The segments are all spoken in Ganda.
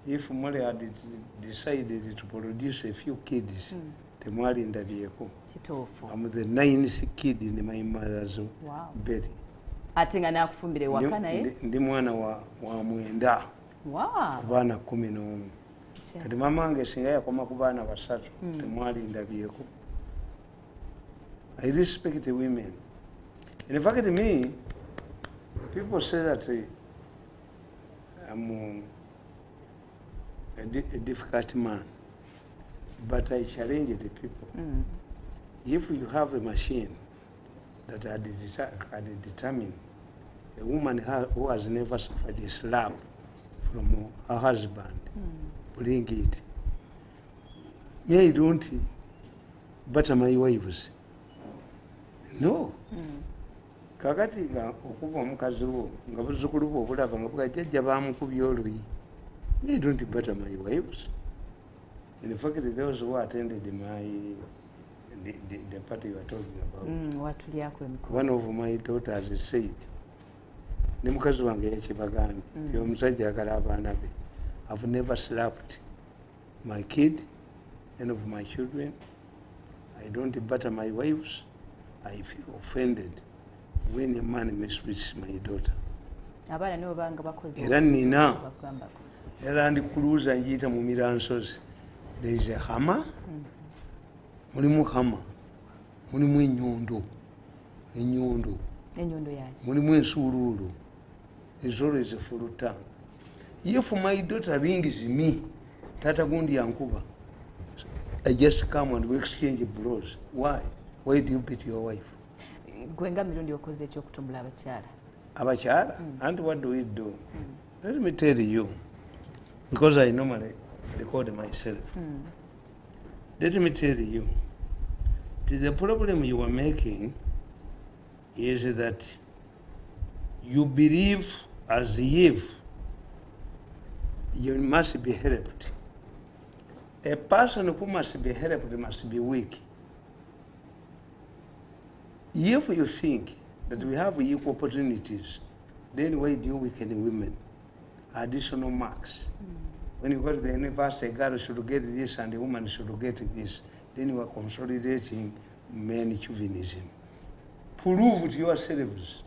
if Mole had decided to produce a few kids, Tamale in the vehicle. I'm the 9th kid in my mother's Betty. Atinga na kufumbire wakana ndi mwana wa mwenda. Wow. Kubana 11. Kati mama wange singa yakoma kubana basatu Tamale in the vehicle. I respect the women. In fact, to me, people say that I'm a difficult man, but I challenge the people. If you have a machine that had determined a woman who has never suffered a slap from her husband, bring it. Me, I don't butter my wives. No. Kakati nga okuba omukazi wo nga buzzukulu bwo obulaba nga bwajjajja baamukubye oluyi. They don't butter my wives. In fact, those who attended the party you are talking about, one of my daughters said, ne mukazi wange yakibagambye nti omusajja agala abaana be, I've never slapped my kid, any of my children. I don't butter my wives. I feel offended when a man mistreats my daughter. Era nina era ndi kuluza njiyita mu Miransozi. There is a hammer, mulimu hammer, mulimu enyondo, mulimu ensuuluulu. Is always a full tongue. If my daughter rings me, Tata Gundi Yankuba, I just come and we exchange blows. Why? Why do you beat your wife? Gwenga Mirundi okoze ekyokutumbula abakyala. Abakyala? And what do we do? Let me tell you, because I normally record myself. Let me tell you, the problem you are making is that you believe as if you must be helped. A person who must be helped must be weak. If you think that we have equal opportunities, then why do you weaken women? Additional marks. When you go to the university, a girl should get this and a woman should get this. Then you are consolidating men chauvinism. Prove to yourselves.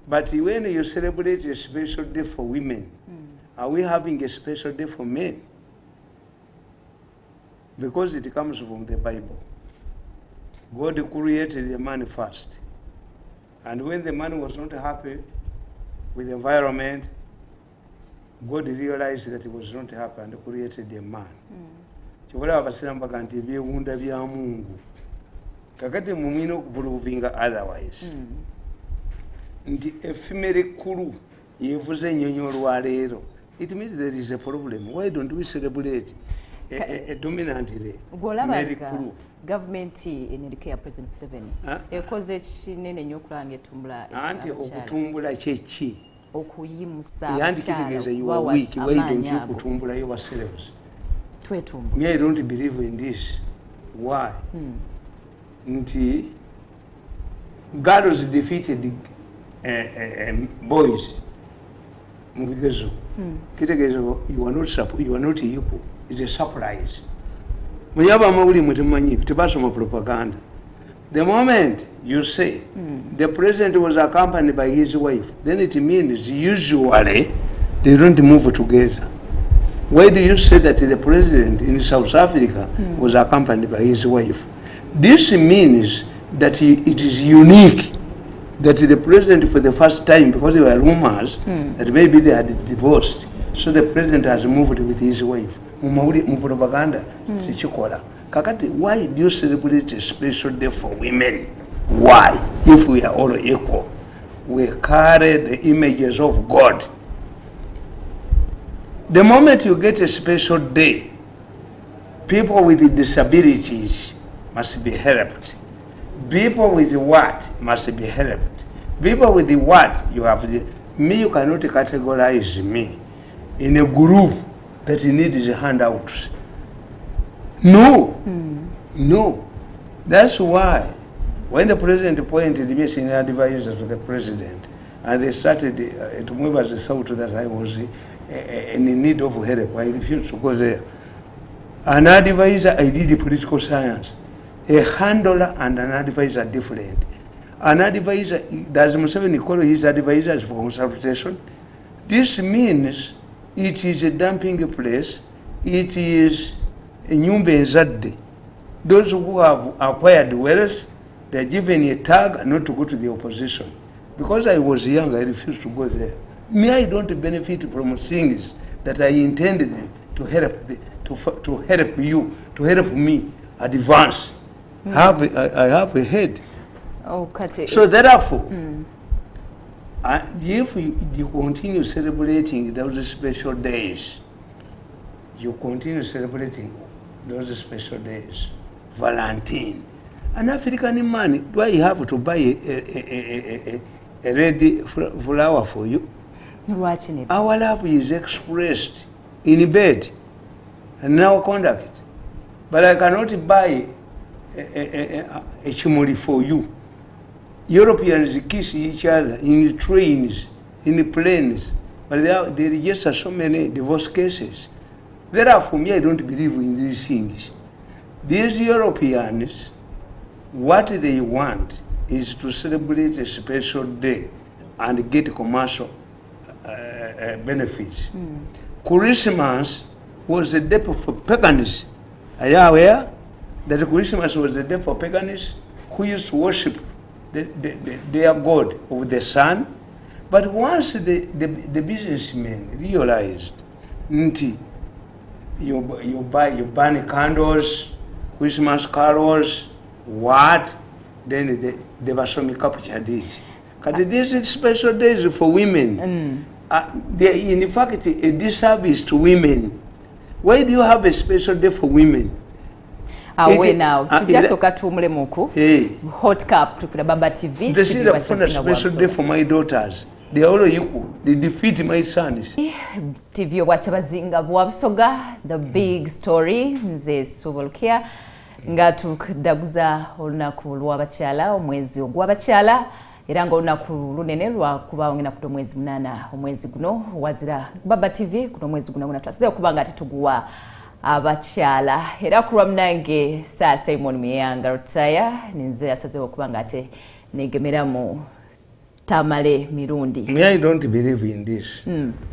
But when you celebrate a special day for women, are we having a special day for men? Because it comes from the Bible. God created the man first. And when the man was not happy with the environment, God realized that he was not happy and created a man. Chobala abasira mbaga nti ebyewunda bya Mungu. Kakati mumino okuprovinga otherwise. Nti efimere kulu yevuze ennyonyi olwaleero. It means there is a problem. Why don't we celebrate a dominant day? Very kulu. Government in the President Museveni. Ekoze kinene nnyo okulanga etumbula. Anti okutumbula kyeki. Okuyimusa. Yanti kitegeeza you are weak. Why don't you kutumbula yourselves? Twetumbula. Me, I don't believe in this. Why? Nti girls defeated boys. Mubigezo. Kitegeeza you are not equal. It's a surprise. Muyaba mawuli mutimanyi tibasoma propaganda. The moment you say the president was accompanied by his wife, then it means usually they don't move together. Why do you say that the president in South Africa was accompanied by his wife? This means that it is unique that the president for the first time, because there were rumors that maybe they had divorced, so the president has moved with his wife. Propaganda, Kakati, why do you celebrate a special day for women? Why? If we are all equal, we carry the images of God. The moment you get a special day, people with disabilities must be helped. People with what must be helped. People with what you have. Me, you cannot categorize me in a group that needs handouts. No. No. That's why when the president appointed me senior advisor to the president, and they started to move as a thought that I was in need of help. I refused to go there. An advisor, I did political science. A handler and an advisor are different. An advisor, does Museveni call his advisors for consultation? This means it is a dumping place. It is a nyumba enzadde. Those who have acquired wealth, they are given a tag not to go to the opposition. Because I was young, I refused to go there. Me, I don't benefit from things that I intended to help you, to help me advance. I have a head. Oh, Kati. So therefore, if you continue celebrating those special days, you continue celebrating those special days. Valentine. An African man, do I have to buy a red flower for you? Watching it. Our love is expressed in bed and in our conduct. But I cannot buy a chimoli for you. Europeans kiss each other in trains, in planes, but they register so many divorce cases. Therefore, me, I don't believe in these things. These Europeans, what they want is to celebrate a special day and get commercial benefits. Christmas was a day for pagans. Are you aware that Christmas was a day for pagans who used to worship their god of the sun? But once the businessmen realized, you burn candles, Christmas carols, what? Then the Basomi captured it. Because these special days for women, they in fact a disservice to women. Why do you have a special day for women? Awe now, tujasoka tumule muku. Hot cup tukira Baba TV. This is a special day for my daughters. They are all equal. They defeat my sons. TV wachabazinga bwabusoga, the big story nze Subulkia nga tukudaguza olunaku lw'abakyala omwezi ogw'abakyala era nga olunaku lunene lwakuba ongena kuto mwezi munana omwezi guno wazira Baba TV kuno mwezi guno twasize okuba nga tetuguwa abakyala era kulwa mnange sa Simon Miyanga Rotaya ninze asaze okuba nga ate negemera mu Tamale Mirundi. Me, I don't believe in this.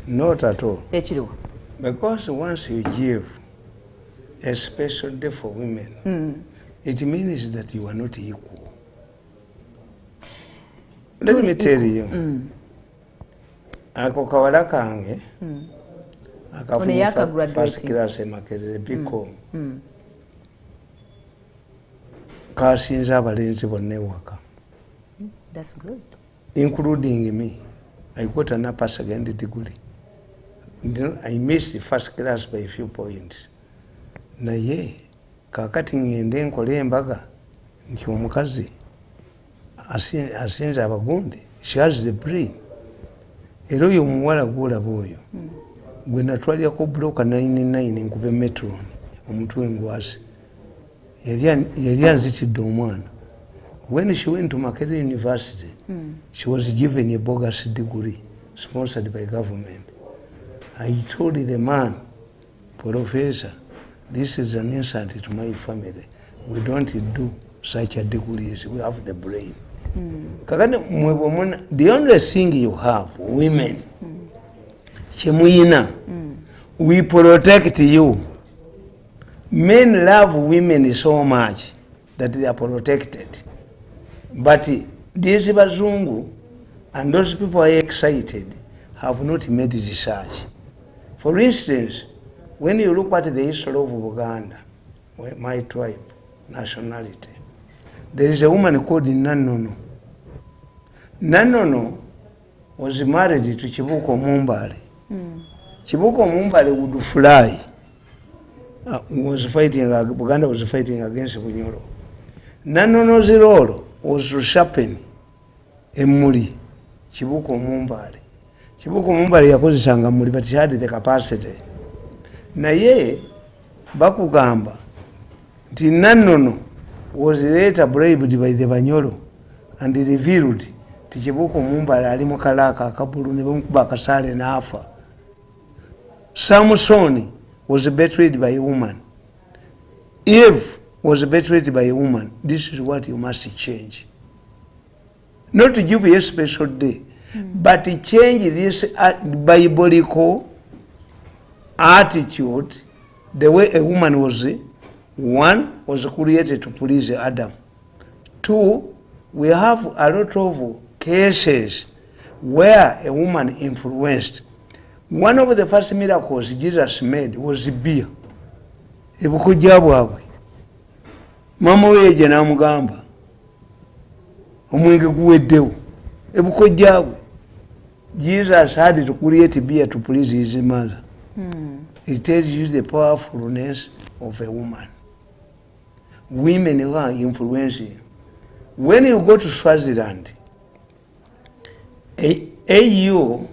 Not at all. Because once you give a special day for women, it means that you are not equal. Let me tell you. Ako kawala kange, akafu first class Makerere Biko, kasinza abalenzi bonna waka. That's good. Including me. I got an upper second degree. I missed the first class by a few points. Naye kakati ngende nkole embaga nti omukazi asinza abagundi. She has the brain. Era oyo omuwala gwolaba oyo gwe natwalyako bloka 99 nkube metron omutwe engwasi yali anzitidde omwana. When she went to Makerere University, she was given a bogus degree sponsored by government. I told the man, Professor, this is an insult to my family. We don't do such a degree. We have the brain. The only thing you have, women, we protect you. Men love women so much that they are protected. But these Bazungu and those people are excited have not made research. For instance, when you look at the history of Uganda, my tribe, nationality, there is a woman called Nanono. Nanono was married to Chibuko Mumbale. Chibuko Mumbale would fly. Uganda was fighting against Bunyoro. Nanono's role was to sharpen Emuli, Chibuko Mumbale. Chibuko Mumbale yakozesanga Muli, but he had the capacity. Naye bakugamba nti Nanono was later bribed by the Banyoro and revealed nti Chibuko Mumbale ali mu kalaka akabulu ne bamukuba akasaale n'afa. Samson was betrayed by a woman. Eve was betrayed by a woman. This is what you must change. Not to give you a special day, but to change this biblical attitude, the way a woman was. One, was created to please Adam. Two, we have a lot of cases where a woman influenced. One of the first miracles Jesus made was beer. Ebukujja bwabwe. Mama weje namugamba. Omwenge guweddewo. Ebukujja bwe. Jesus had to create beer to please his mother. It tells you the powerfulness of a woman. Women are influencing. When you go to Swaziland, AU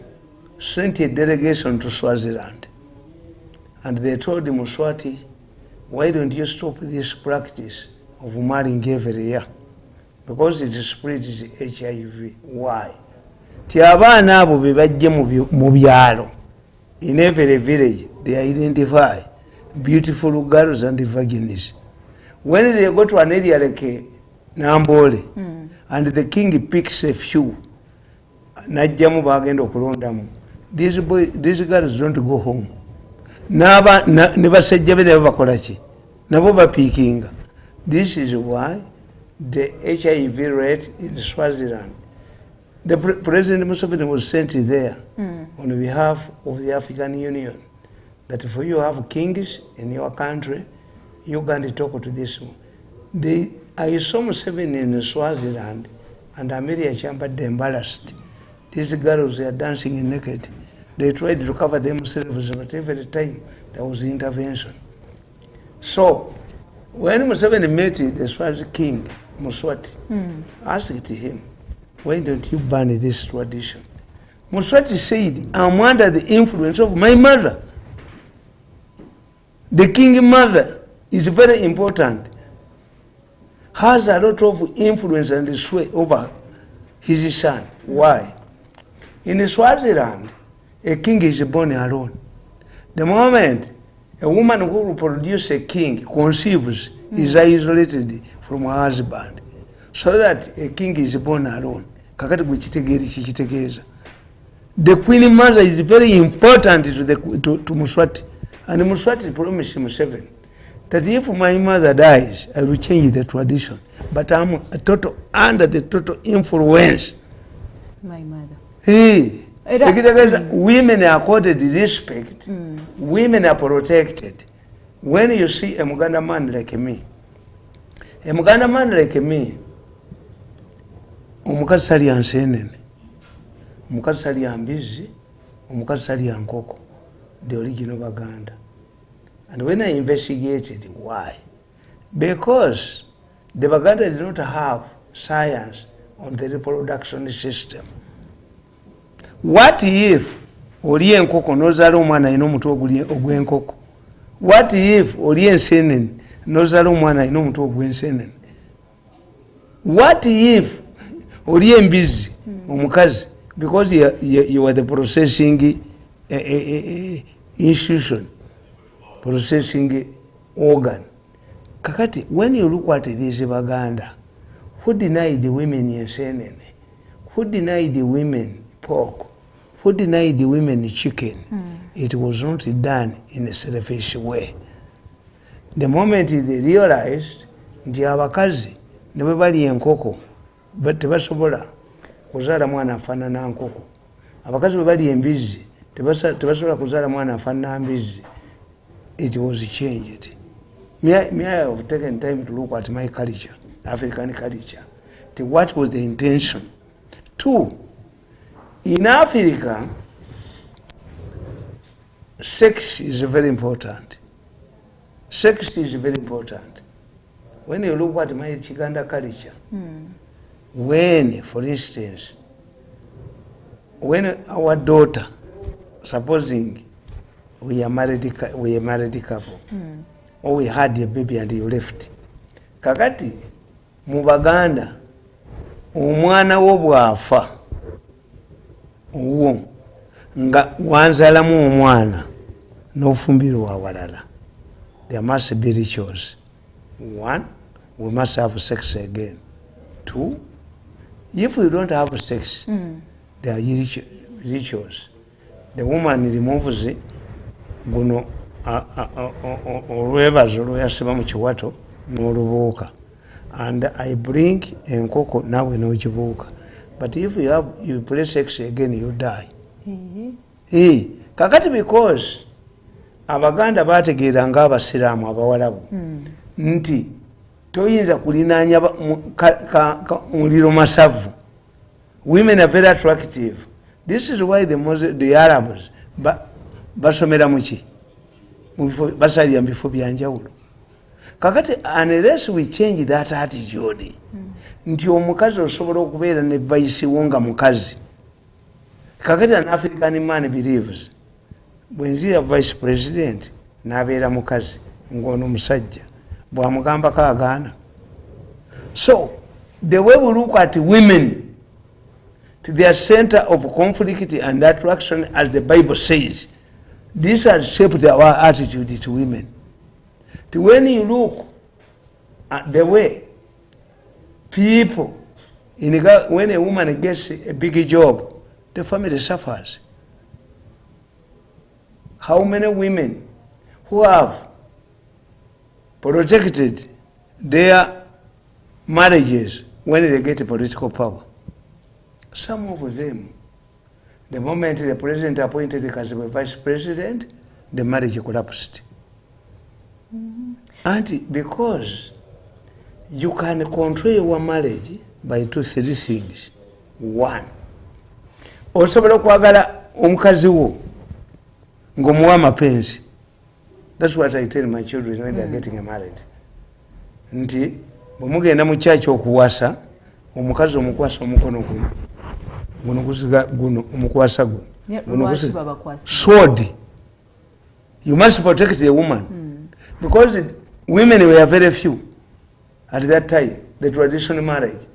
sent a delegation to Swaziland, and they told Mswati, why don't you stop this practice of marrying every year? Because it spreads HIV. Why? Tiabana abo bebajje mu byalo. In every village, they identify beautiful girls and virgins. When they go to an area like Nambole, and the king picks a few, najjamu bagenda okulondamu. These girls don't go home. Ne basajja be nabo bakola ki? Nabo bapiikinga. This is why the HIV rate in Swaziland, the President Museveni was sent there on behalf of the African Union, that if you have kings in your country, you can talk to this one. I saw Museveni in Swaziland, and Amelia Champa embarrassed. These girls are dancing naked. They tried to cover themselves, but every time there was intervention. So, when Museveni met the Swazi king, Mswati, asked him, why don't you ban this tradition? Mswati said, I'm under the influence of my mother. The king mother is very important, has a lot of influence and sway over his son. Why? In Swaziland, a king is born alone. The moment a woman who will produce a king conceives, is isolated from her husband, so that a king is born alone. Kakati gwe kitegeeza. The queen mother is very important to Mswati, and Mswati promised Museveni that if my mother dies, I will change the tradition, but I'm under the total influence. My mother. Hey. Women are accorded respect. Women are protected. When you see a Muganda man like me, omukazi salya nseenene, omukazi salya mbizi, omukazi salya nkoko, the original Baganda. And when I investigated why, because the Baganda did not have science on the reproduction system. What if oli enkoko n'ozaala omwana alina omutwe ogw'enkoko? What if oli enseenene n'ozaala omwana alina omutwe ogw'enseenene? What if oli embizi omukazi, because you are the processing institution, processing organ. Kakati, when you look at this Baganda, who denied the women enseenene? Who denied the women pork? Who denied the women chicken? It was not done in a selfish way. The moment they realized nti abakazi ne bwe bali enkoko tebasobola kuzaala mwana afaanana nkoko, abakazi bwe bali embizi tebasobola kuzaala mwana afaanana mbizi, it was changed. May I have taken time to look at my culture, African culture, what was the intention? Two, in Africa, sex is very important. Sex is very important. When you look at my Chiganda culture, when, for instance, when our daughter, supposing we are married couple, or we had a baby and you left, kakati mu Baganda omwana wo bwafa uwo nga wanzalamu omwana n'ofumbirwa awalala. There must be rituals. 1, we must have sex again. 2, if we don't have sex, there are rituals. The woman removes guno olwebazo lweyasiba mu kiwato n'olubuuka, and I bring enkoko nawe n'okibuuka. But if you play sex again, you die. Kakati because Abaganda bategeera ng'Abasiraamu Abawarabu nti toyinza kulinaanya muliro masavu. Women are very attractive. This is why the Arabs basomera muki basalira mu bifo byanjawulo. Kakati unless we change that attitude nti omukazi osobola okubeera ne vice wonga mukazi. Kakati an African man believes bwenziya vice president n'abeera mukazi ng'ono musajja bw'amugambako agaana. So the way we look at women, to their center of conflict and attraction, as the Bible says, this has shaped our attitude to women. To when you look at the way people, when a woman gets a big job, the family suffers. How many women who have protected their marriages when they get political power? Some of them, the moment the president appointed as a vice president, the marriage collapsed. And because you can control your marriage by 2, 3 things. 1, osobola kwagala omukazi wo ng'omuwa amapenzi. That's what I tell my children when they're getting married. Nti bwe mugenda mu church okuwasa, omukazi omukwasa omukono guno, guno gusiga guno omukwasa guno, sword. You must protect the woman. Because women were very few at that time, the traditional marriage.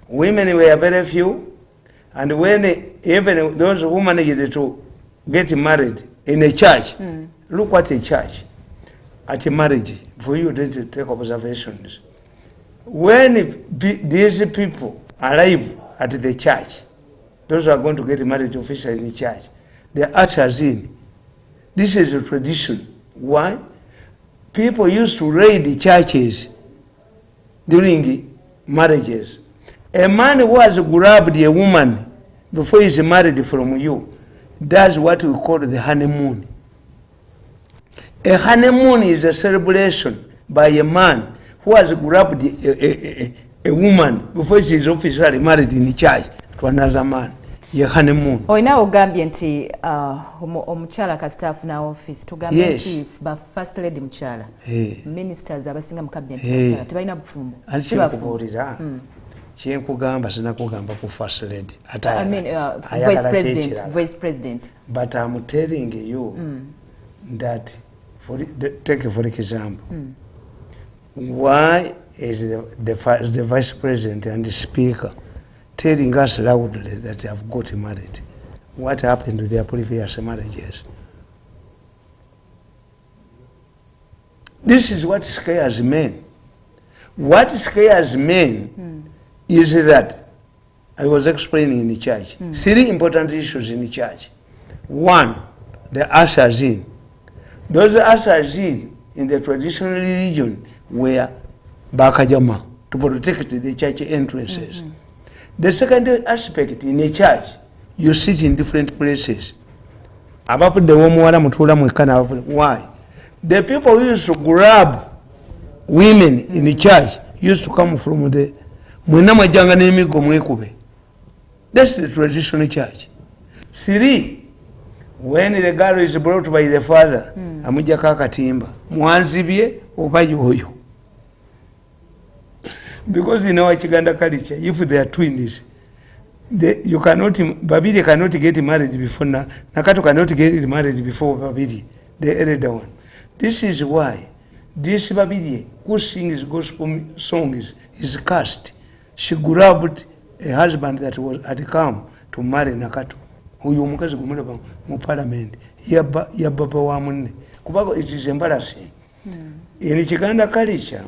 Women were very few, and when even those who managed to get married in a church, look what a church, at a marriage, for you to take observations. When these people arrive at the church, those who are going to get married officially in the church, they are ushers in. This is a tradition. Why? People used to raid the churches during marriages. A man who has grabbed a woman before he is married from you does what we call the honeymoon. A honeymoon is a celebration by a man who has grabbed a woman before she is officially married in the church to another man. Ye honeymoon. Oina ogambye nti omukyala kasitafu na office tugambye nti ba first lady mukyala. Ministers abasinga mu cabinet mukyala tebalina bufumbo. Alikyekubuulira. Kyenkugamba sinakugamba ku first lady. Vice president. But I'm telling you that take for example. Why is the vice president and the speaker telling us loudly that they have got married? What happened to their previous marriages? This is what scares men. What scares men is that I was explaining in the church. 3 important issues in the church. 1, the ushers in. Those ushers in the traditional religion were bakajama to protect the church entrances. The second aspect in a church, you sit in different places. Why? The people who used to grab women in the church used to come from the that's the traditional church. 3, when the girl is brought by the father, amuja kakatimba mwanzibye oba yoyo. Because in our Chiganda culture, if they are twins, you cannot, Babidi cannot get married before Nakato cannot get married before Babidi, the elder one. This is why this Babidi, who sings gospel songs, is cursed. She grabbed a husband that had come to marry Nakato, who you mukazi kumulaba mu parliament, ya baba wa munne, kuba it is embarrassing. In Chiganda culture,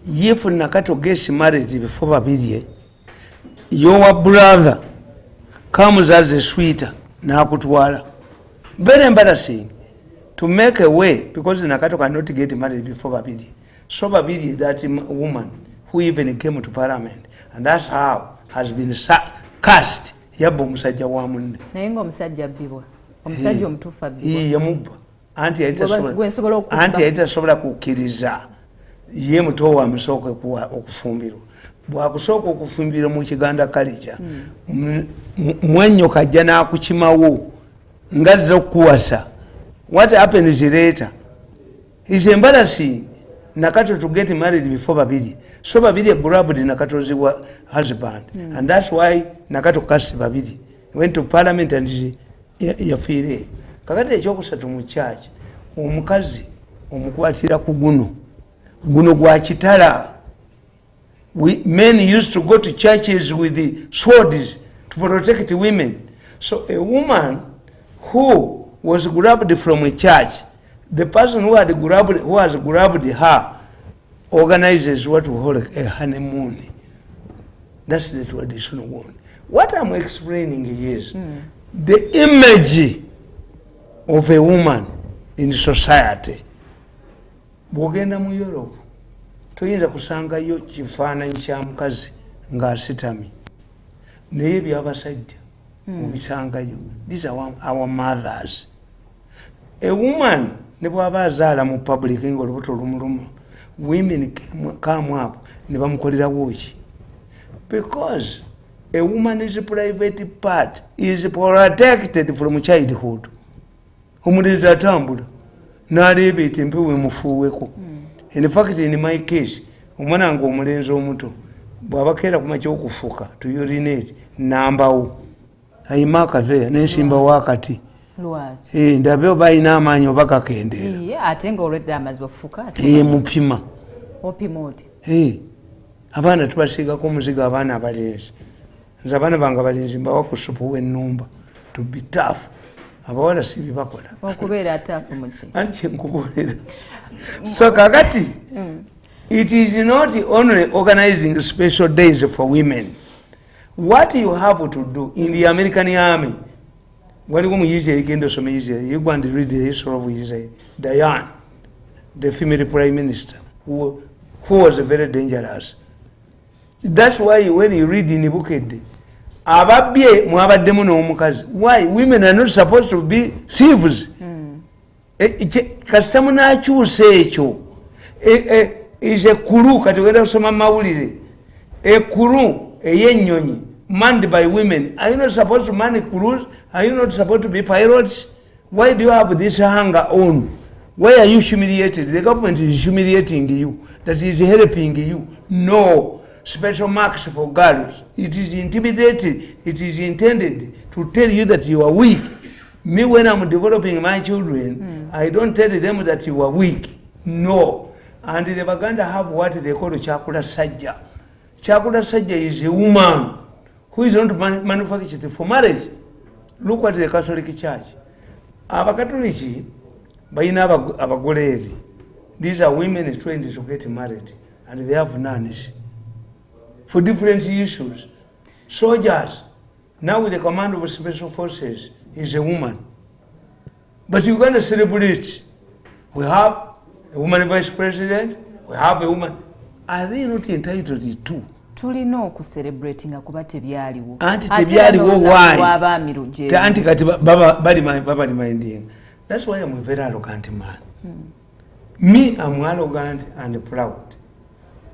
if Nakato gets married before babiri, your brother comes as a sweeter nakutwala. Very embarrassing to make a way, because Nakato cannot get married before babiri. So babiri, that woman who even came to parliament, and that's how has been cast. Yabo musajja wa munne. Naye nga omusajja abbibwa. Omusajja omutuufu abbibwa. Yamubba. Anti yayita sobola kukkiriza ye muto wa musooka okufumbirwa. Bwakusooka okufumbirwa mu Kiganda culture, mwenyoka ajja n'akukimawo ngazza okuwasa. What happens later is embarrassing. Nakato to get married before babiri. So babiri grabbed Nakato's husband. And that's why Nakato cast babiri. Went to parliament and yafire. Kakati ekyokusatu mu church. Omukazi omukwatira ku guno gwa kitala. Men used to go to churches with the swords to protect women. So a woman who was grabbed from a church, the person who has grabbed her organizes what we call a honeymoon. That's the traditional one. What I'm explaining is the image of a woman in society. Bwogenda mu Europe, toyinza kusangayo kifaananyi kya mukazi ng'asitami. Naye by'abasajja mubisangayo. These are our mothers. A woman, ne bw'aba azaala mu public ng'olubuto lumuluma, women come up ne bamukolerawo ki? Because a woman's private part is protected from childhood. Omulenzi atambula n'aleeba eti empewo emufuuweko. In fact, in my case, omwana nga omulenzi omuto bw'abakeera ku makya okufuka to urinate nambawo ayima akaveya n'ensimbawo akati. Ndabe oba alina amaanyi oba gakendeera. Ate nga olwedde amazzi ofuka mupima. Opima oti? Abaana tubasiigako omuzigo abaana abalenzi. Nze abaana bange abalenzi mbawa ku supu w'ennumba to be tough. Abawala si bibakola. Okubeera ataafu muki? Anti kyenkubuulira. So kakati, it is not only organizing special days for women. What you have to do in the American army, waliwo muyizi erigenda osoma Israel, you go and read the history of Israel. Diane, the female prime minister, who was very dangerous. That's why when you read in the book, ababye mwabaddemu n'omukazi. Why? Women are not supposed to be thieves. Kasita munaakyusa ekyo. Is a kuru, kati wenda kusoma mawulire. A kuru, ey'ennyonyi, manned by women. Are you not supposed to man crews? Are you not supposed to be pilots? Why do you have this hanger on? Why are you humiliated? The government is humiliating you. That is helping you. No. Special marks for girls. It is intimidated. It is intended to tell you that you are weak. Me, when I'm developing my children, I don't tell them that you are weak. No. And the Baganda have what they call Chakula Sajja. Chakula Sajja is a woman who is not manufactured for marriage. Look at the Catholic Church. Abakatoliki bayina abagolezi. These are women trained to get married, and they have nuns for different issues. Soldiers, now with the command of special forces, is a woman. But you can't celebrate. We have a woman vice president, we have a woman. Are they not entitled to? Tulina okucelebratinga kuba tebyaliwo. Anti tebyaliwo why? Anti kati baba minding. That's why I'm a very arrogant man. Me, I'm arrogant and proud.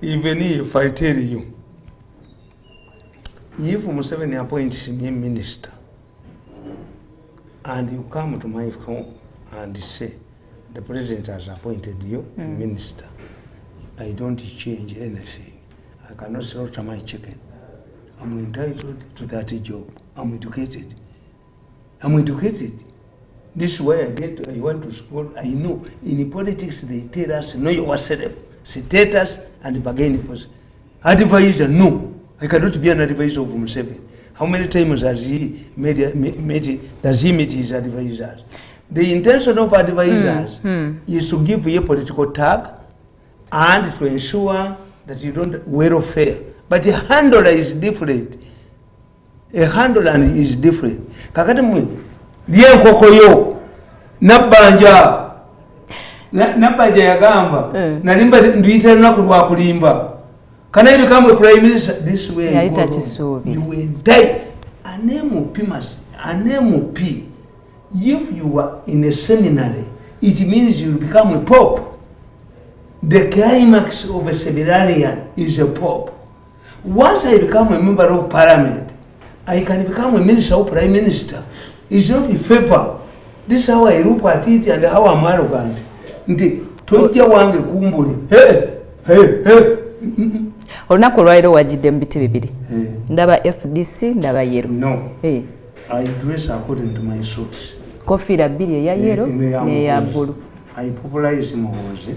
Even if I tell you, if Museveni appoints me minister, and you come to my home and say, the president has appointed you a minister, I don't change anything. I cannot slaughter my chicken. I'm entitled to that job. I'm educated. This is why I went to school. I know in politics they tell us, know yourself, status and bargain for advisor. No, I cannot be an advisor of Museveni. How many times has he made does he meet his advisors? The intention of advisors is to give you a political tag and to ensure that you don't welfare. But a handler is different. A handler is different. Kakati mwe, diye nkokoyo, nabanja yagamba, nalimba nduita lunaku lwa kulimba. Can I become a prime minister? This way you will die. An MOP, if you are in a seminary, it means you become a pope. The climax of a seminarian is a pope. Once I become a member of parliament, I can become a minister or prime minister. It's not a favor. This is how I look at it and how I'm arrogant. Tojja wange kumbuli. Hey. Olunaku olwaliro wajidde mu biti bibiri. Ndaba FDC, ndaba yero. No. I dress according to my suits. Kofiira bbiri eya yero n'eya bulu. I popularize Mwesigwa,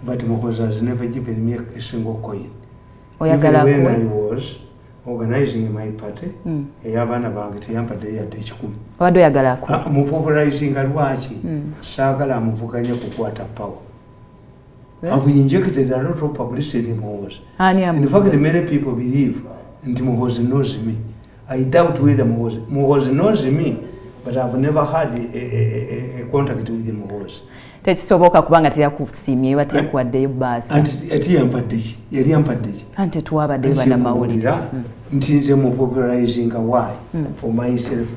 but Mwesigwa has never given me a single coin. Even when I was organizing my party, ey'abaana bange teyampadde yadde ekikumi. Obadde oyagala ako? Mu popularizing lwaki saagala amuvuganya kukwata power. I've injected a lot of publicity in Mwesigwa. In fact, many people believe that Mwesigwa knows me. I doubt whether Mwesigwa knows me, but I've never had a contact with Mwesigwa. Tekisoboka kubanga teyakusiimye batekwaddeyo baasi. Ati yali yampadde ki? Anti twabadde bannamawulire. Nti nze mu popularizing why for myself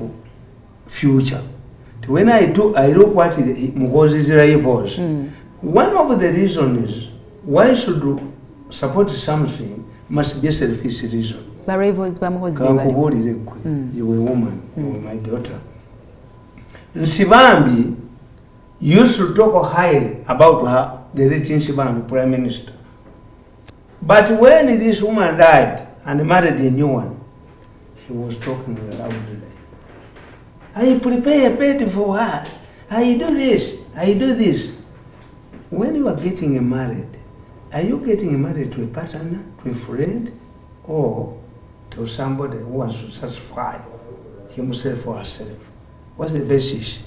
future. When I look what Mwesigwa's rivals, one of the reasons is why should you support something must be a selfish reason. Ba rivals ba Mwesigwa. Kankubuulire ggwe, you were a woman, you were my daughter. Nsibambi used to talk highly about her, the rich Nsibambi prime minister. But when this woman died and married a new one, he was talking loudly. I prepare a bed for her. I do this. I do this. When you are getting married, are you getting married to a partner, to a friend, or to somebody who wants to satisfy himself or herself? What's the basis?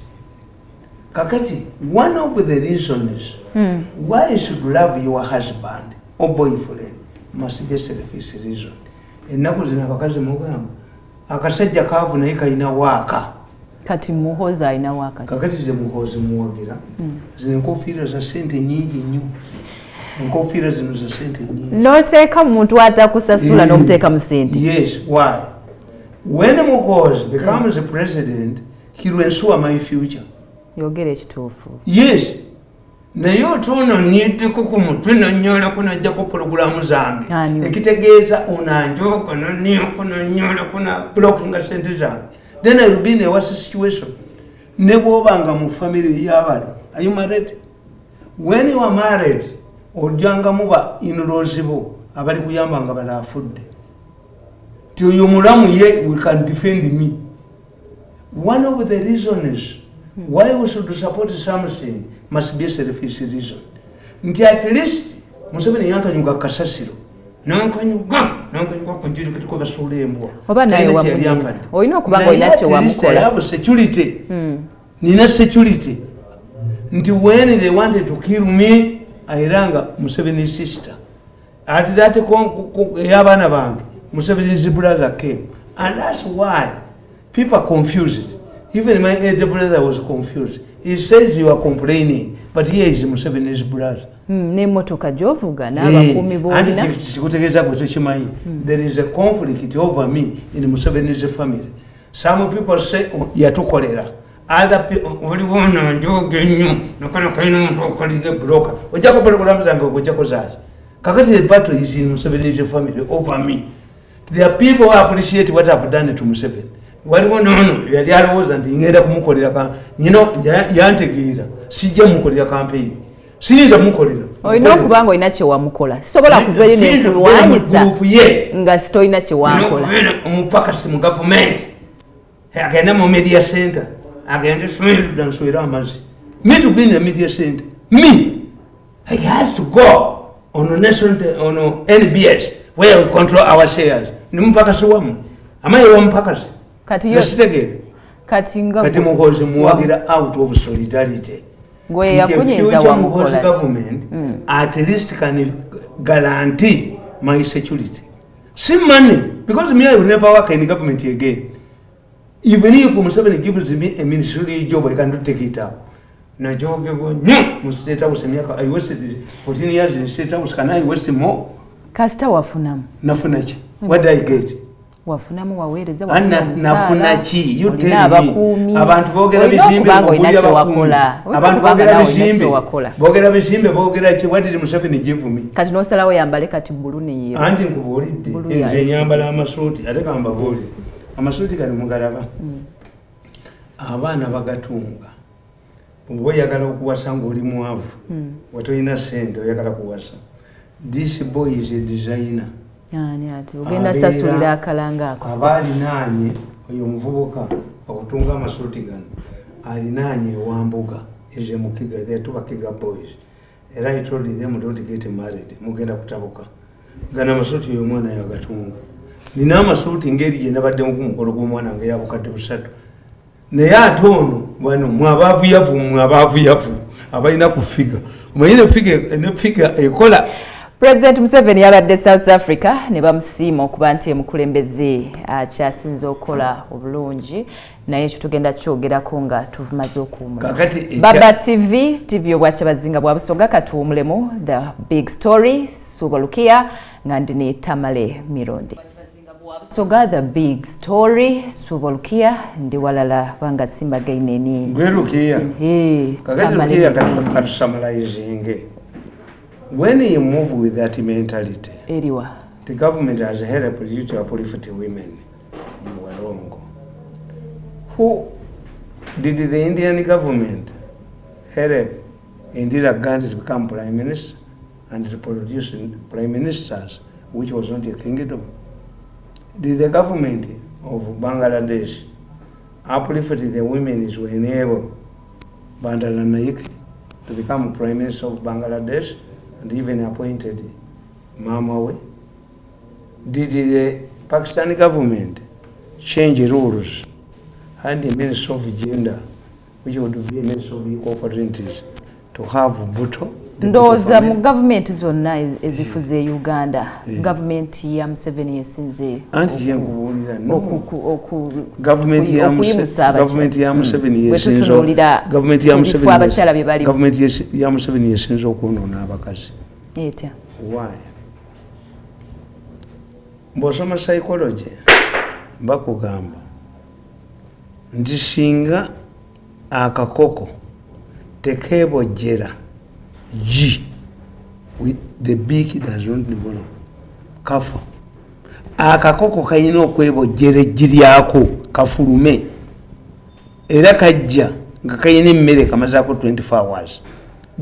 Kakati, one of the reasons why you should love your husband or boyfriend must be a selfish reason. Ennaku zino abakazi mugamba akasajja kaavu naye kalina waaka. Kati Muhoozi alina waaka. Kakati ze Muhoozi muwagira. Zino enkofiira za ssente nnyingi nnyo. Enkofiira zino za ssente nnyingi. N'oteeka muntu atakusasula n'omuteeka mu ssente. Yes, why? When Muhoozi becomes a president, he will ensure my future. Yogera ekituufu. Yes. Naye otuuno nyiddeko ku mutwe nonnyoolako n'ajjako pulogulaamu zange. Ekitegeeza onanjooka nonnyooko nonnyoolako na blockinga ssente zange. Then I will be in a worse situation. Ne bw'obanga mu family y'abali. Are you married? When you are married, ojjanga muba in-laws bo abali kuyamba nga bala afudde. Ti oyo mulamu ye we can defend me. One of the reasons why we should support something must be a selfish reason. Nti at least Museveni yankanyuga kasasiro. Nankanyuga kujiri kitiko basula embwa. Oba naye wamudde. Olina okubanga olina kye wamukola. I have security. Nina security. Nti when they wanted to kill me, I rang Museveni's sister. At that y'abaana bange, Museveni's brother came. And that's why people are confused. Even my elder brother was confused. He says you are complaining, but here is Museveni's brother. N'emmotoka gy'ovuga n'abakuumi b'olina. Anti kikutegeeza gwe tekimanyi. There is a conflict over me in Museveni's family. Some people say yatukolera. Other people oliwo nonjooga ennyo nokano kalina omuntu okolinga ebulooka. Ojjako pulogulaamu zange ogwojjako zaaki. Kakati the battle is in Museveni's family over me. There are people who appreciate what I've done to Museveni. Waliwo nono yali alowooza nti ngenda kumukolera nyino yantegeera sijja mukolera campaign. Siyinza mukolera. Olina okubanga olina kye wamukola. Sisobola kuva eri nekulwanyisa nga sitolina kye wamukola. Omupakasi mu gavumenti agenda mu media center agenda nswera nswera amazzi. Me to be in the media center. Me. I has to go on NBS where we control our shares. Ni mupakasi wamu. Amaye wa mupakasi. Kati kati muhozi muwagira out of solidarity. Gwe yakunyeza wa Muhozi government at least can guarantee my security. See money, because me I will never work in the government again. Even if Museveni gives me a ministerial job, I cannot take it up. Na job mu state house miaka I wasted 14 years in state house. Can I waste more? Kasita wafunamu. Nafuna chi? What do I get? Wafunamu waweereza nafuna chi? You tell me. Abantu boogera bizimbe abantu boogera bizimbe boogera chi? What did Museveni give me? Kati nosalawo yambale kati buluni yo. Anti nkubulidde nze nyambala amasuuti ate kamba buli amasuuti kali mugalaba abaana bagatunga bwe oyagala okuwasa ng'oli mwavu watolina ssente oyagala kuwasa. This boy is a designer. Ogenda sasulira akalanga ako. Aba alinaanye oyo omuvubuka okutunga amasuuti gano alinaanye ewambuga eze mukiga they two Bakiga boys. Era I told them don't get married mugenda kutabuka gana amasuuti oyo omwana yagatunga. Nina amasuuti ngeri gye nabadde mu kumukolo gw'omwana nga yabukadde busatu. Naye ate ono wano mwabaavuyavu abalina kufiga omanyire figa ekola. President Museveni yabadde South Africa ne bamusiima okuba nti emukulembeze akyasinze okukola obulungi naye ekyo tugenda kyogerako nga tumaze okuwumula. Baba TV obwakyabazinga bwa Busoga katuwumulemu the big story Subalukia nga ndi ne Tamale Mirundi. Busoga the big story Subalukia ndi walala banga simba gaineni. Gwerukia. Kakati Lukia katusamalizing. When you move with that mentality, the government has helped you to uplift women. You were wrong. Who did the Indian government help Indira Gandhi to become prime minister and to produce prime ministers, which was not a kingdom? Did the government of Bangladesh uplift the women to enable Bandara Naik to become prime minister of Bangladesh? And even appointed Mamawe? Did the Pakistani government change rules and the Minister of Gender, which would be a Minister of Equal Opportunities, to have Bhutto? Those government zonna ezifuze Uganda, government ya Museveni yesinze. Anti yenkubuulira no. Government ya Museveni yesinze. Government ya Museveni yesinze okwonoona abakazi. Etya. Why? Mbosoma psychology bakugamba nti singa akakoko tekebojjera G with the beak does not develop kafa akakoko kayina okwebojjera eggi lyako kafulume era kajja nga kayina emmere kamazaako 24 hours.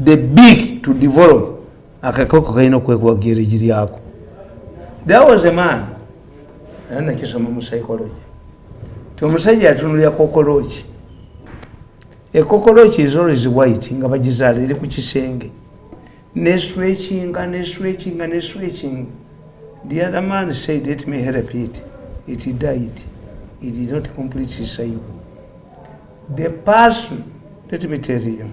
The beak to develop akakoko kayina okwebojjera eggi lyako. There was a man nakisoma mu psychology ti omusajja atunulira kokoloki. A cockroach is always white nga bagizaala eri ku kisenge ne stretching. The other man said, let me help it. It died. It did not complete its cycle. The person, let me tell you,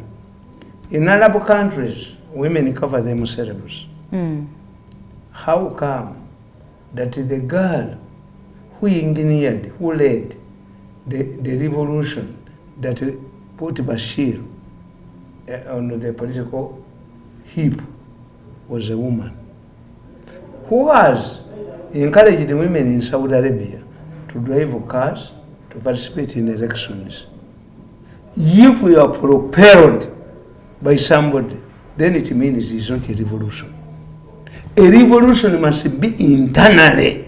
in Arab countries, women cover themselves. How come that the girl who engineered, who led the revolution that put Bashir on the political heap was a woman who has encouraged women in Saudi Arabia to drive cars, to participate in elections? If we are propelled by somebody, then it means it's not a revolution. A revolution must be internally.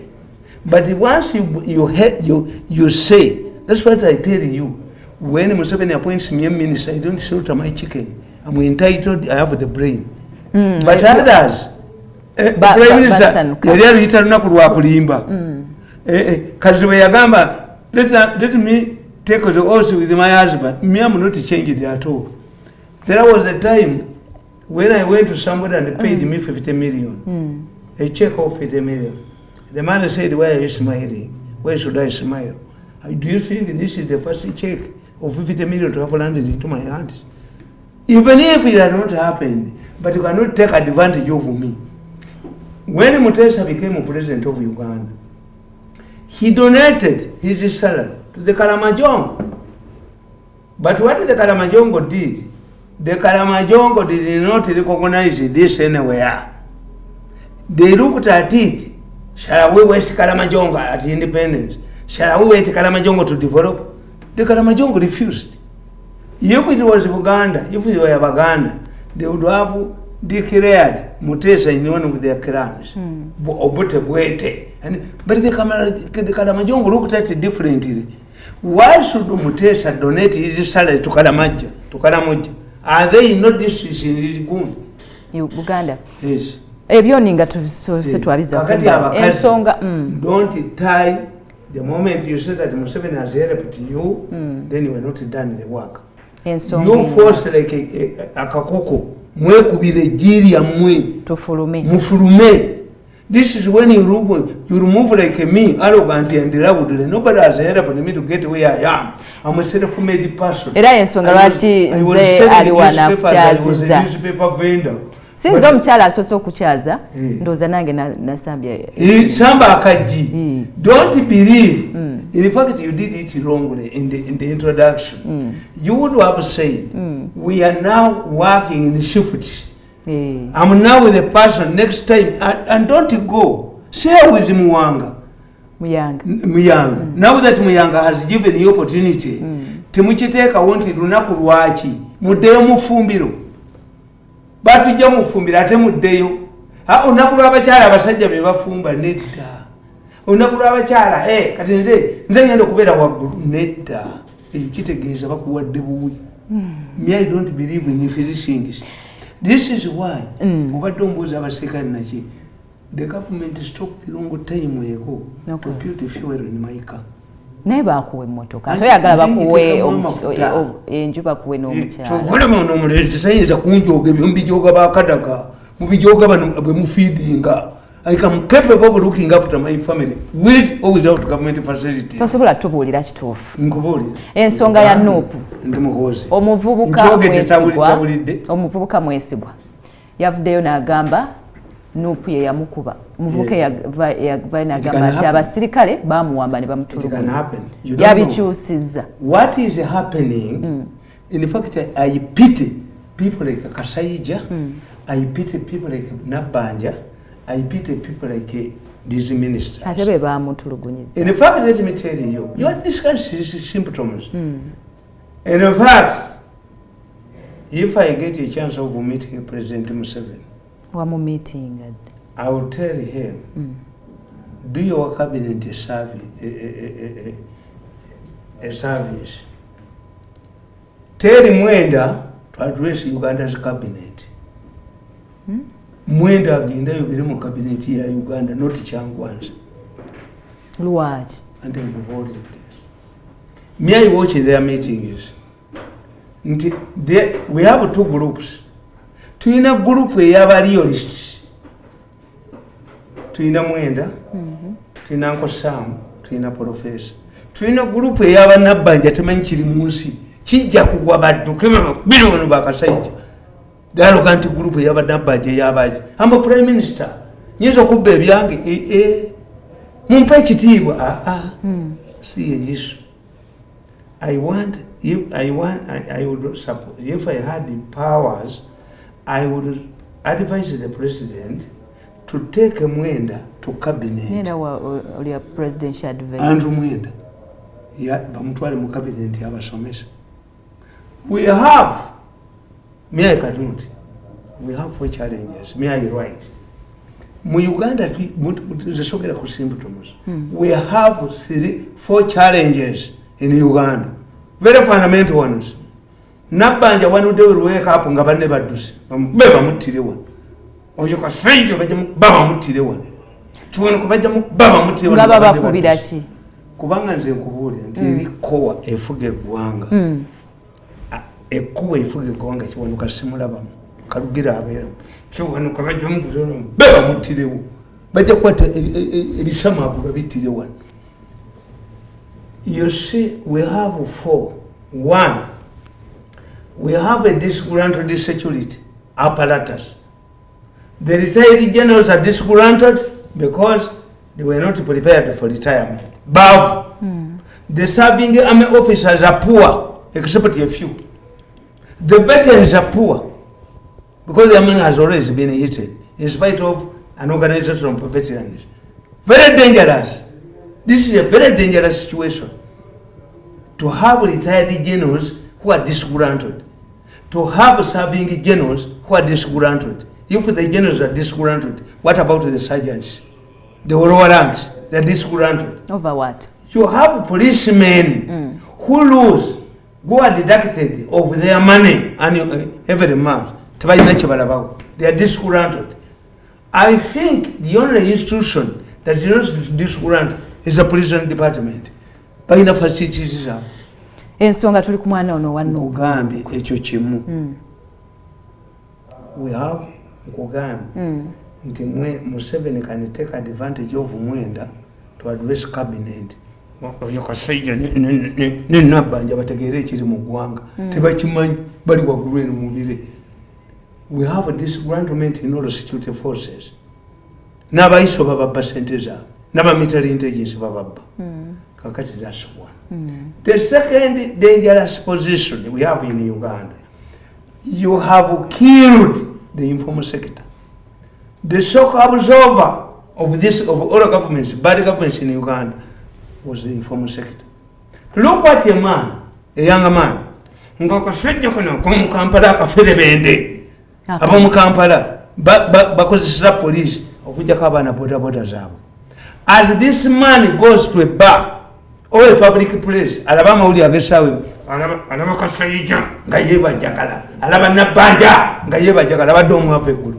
But once you say, that's what I tell you, when Museveni appoints me a minister, I don't slaughter my chicken. I'm entitled, I have the brain. But others, Prime Minister, yali aliyita lunaku lwa kulimba. Kati bwe yagamba, let me take the oath with my husband. Me, I'm not changing it at all. There was a time when I went to somebody and paid me 50 million. A check of 50 million. The man said, why are you smiling? Why should I smile? Do you think this is the first check of 50 million to have landed into my hands? Even if it had not happened, but you cannot take advantage of me. When Mutesa became president of Uganda, he donated his salary to the Kalamajongo. But what the Kalamajongo did, the Kalamajongo did not recognize this anywhere. They looked at it. Shall we waste Kalamajongo at independence? Shall we wait Kalamajongo to develop? The Kalamajongo refused. If it was Uganda, if it were Baganda, they would have declared Mutesa in one of their clans. But the Kalamajongo looked at it differently. Why should Mutesa donate his salary to Kalamoja? Are they not this in Uganda? Yes. Ebyoninga twabiza ensonga don't tie the moment you say that Museveni has helped you, then you are not done the work. You force like a kakoko mwekubire jiri ya mwe mufulume. This is when you remove like me, arrogant and loudly. Nobody has helped me to get where I am. I'm a self-made person. I was a newspaper vendor. Since omukyala asoose okukyaza ndowooza nange nasambya samba akaji. Don't believe. In fact, you did it wrongly in the introduction. You would have said, we are now working in shift. I'm now with the person next time, and don't go. Share with Muyanga. Now that Muyanga has given the opportunity, temuchiteka wanted lunaku lwaki muddeyo mufumbiro. Batujja mufumbira ate muddeyo. Olunaku lw'abakyala abasajja be bafumba nedda. Olunaku lw'abakyala kati nze ngenda okubeera waggulu nedda. Ekyo kitegeeza bakuwadde buwi. Me, I don't believe in these things. This is why obadde ombuuza abaserikale naki the government stopped long time ago to put fuel in my car. Naye bakuwa emmotoka ate oyagala bakuwe enju bakuwe n'omukyala kyogolema n'omulenzi tayinza kunjooga ebyo mubijooga bakadaga mubijooga bano bwe mufiidinga. I am capable of looking after my family with or without government facility. Tosobola tubuulira kituufu. Nkubuulira ensonga ya Nuupu ndi mukozi omuvubuka Mwesigwa yavuddeyo n'agamba Nuupu ye yamukuba omuvubuka yava n'agamba nti abasirikale bamuwamba ne bamutulugunya yabikyusizza. What is happening? In fact, I pity people like Kasayija. I pity people like Nabanja. I pity people like these ministers. In fact, let me tell you, you are discussing symptoms. In fact, if I get a chance of meeting President Museveni, I will tell him, do your cabinet a service. Tell Mwenda to address Uganda's cabinet. Mwenda agenda yogere mu cabinet ya Uganda, not Changwanza. Lwaki? And then voted. Me, I watch their meetings. We have two groups. Tuina group ey'aba realists. Tuina Mwenda, tuina Uncle Sam, tuina Professor. Tuina group ey'aba Nabanja temanyi kiri mu nsi. Kijja kugwa badduke bino bakasajja. The arrogant group yaba Nabanja yabaje. I'm a prime minister. Nyizo kubba ebyange mumpe ekitiibwa. See a issue. I would support, if I had the powers, I would advise the president to take Mwenda to cabinet. Presidential advice. Andrew Mwenda. Bamutwale mu cabinet yabasomesa. We have, me I cannot, we have 4 challenges. Me I write. Mu Uganda, we have 4 challenges in Uganda. Very fundamental ones. Nabanja wanu de wake up nga banne baddusi. Beba mutire one. Oyo ka fenjo baba mutire one. Tuwone kubaja baba mutire one. Ngaba bakubira ki? Kubanga nze nkubulira nti eri kowa efuge eggwanga. Ekkuba efuge eggwanga kiwanuka simulabamu. Kalugira abeera. Kiwanuka bajja mukuzono beba mutirewo. Bajja kwata ebisamavu babitire one. You see, we have 4. 1, we have a disgruntled security apparatus. The retired generals are disgruntled because they were not prepared for retirement. The serving army officers are poor, except a few. The veterans are poor because their money has always been eaten, in spite of an organization for veterans. Very dangerous. This is a very dangerous situation. To have retired generals who are disgruntled, to have serving generals who are disgruntled. If the generals are disgruntled, what about the sergeants? The lower ranks, they're disgruntled. Over what? You have policemen who lose, who are deducted of their money every month. They are disgruntled. I think the only institution that is not disgruntled is the prison department. Balina facilities zabo. Ensonga tuli ku mwana ono wanno. Nkugambye ekyo kimu. We have nkugambye nti Museveni can take advantage of Mwenda to address cabinet. Oyo kasajja n'Nabbanja bategeere ekiri mu ggwanga. Tebakimanyi bali waggulu eno mubire. We have a disgruntlement in all the security forces. N'abayiso bababba sente zaabwe. N'abamilitary intelligence bababba. Kakati that's one. The second dangerous position we have in Uganda, you have killed the informal sector. The shock absorber of all governments, bad governments in Uganda, was the informal sector. Look at a man, a younger man. Ngakasajja kuno ko mu Kampala akafere bende. Abo mu Kampala bakozesa police okujjako abaana bodaboda zaabwe. As this man goes to a bar or a public place, alaba mawuli agesaawe, alaba kasajja nga yeebajjagala, alaba Nabbanja nga yeebajjagala, abadde omwavu eggulu.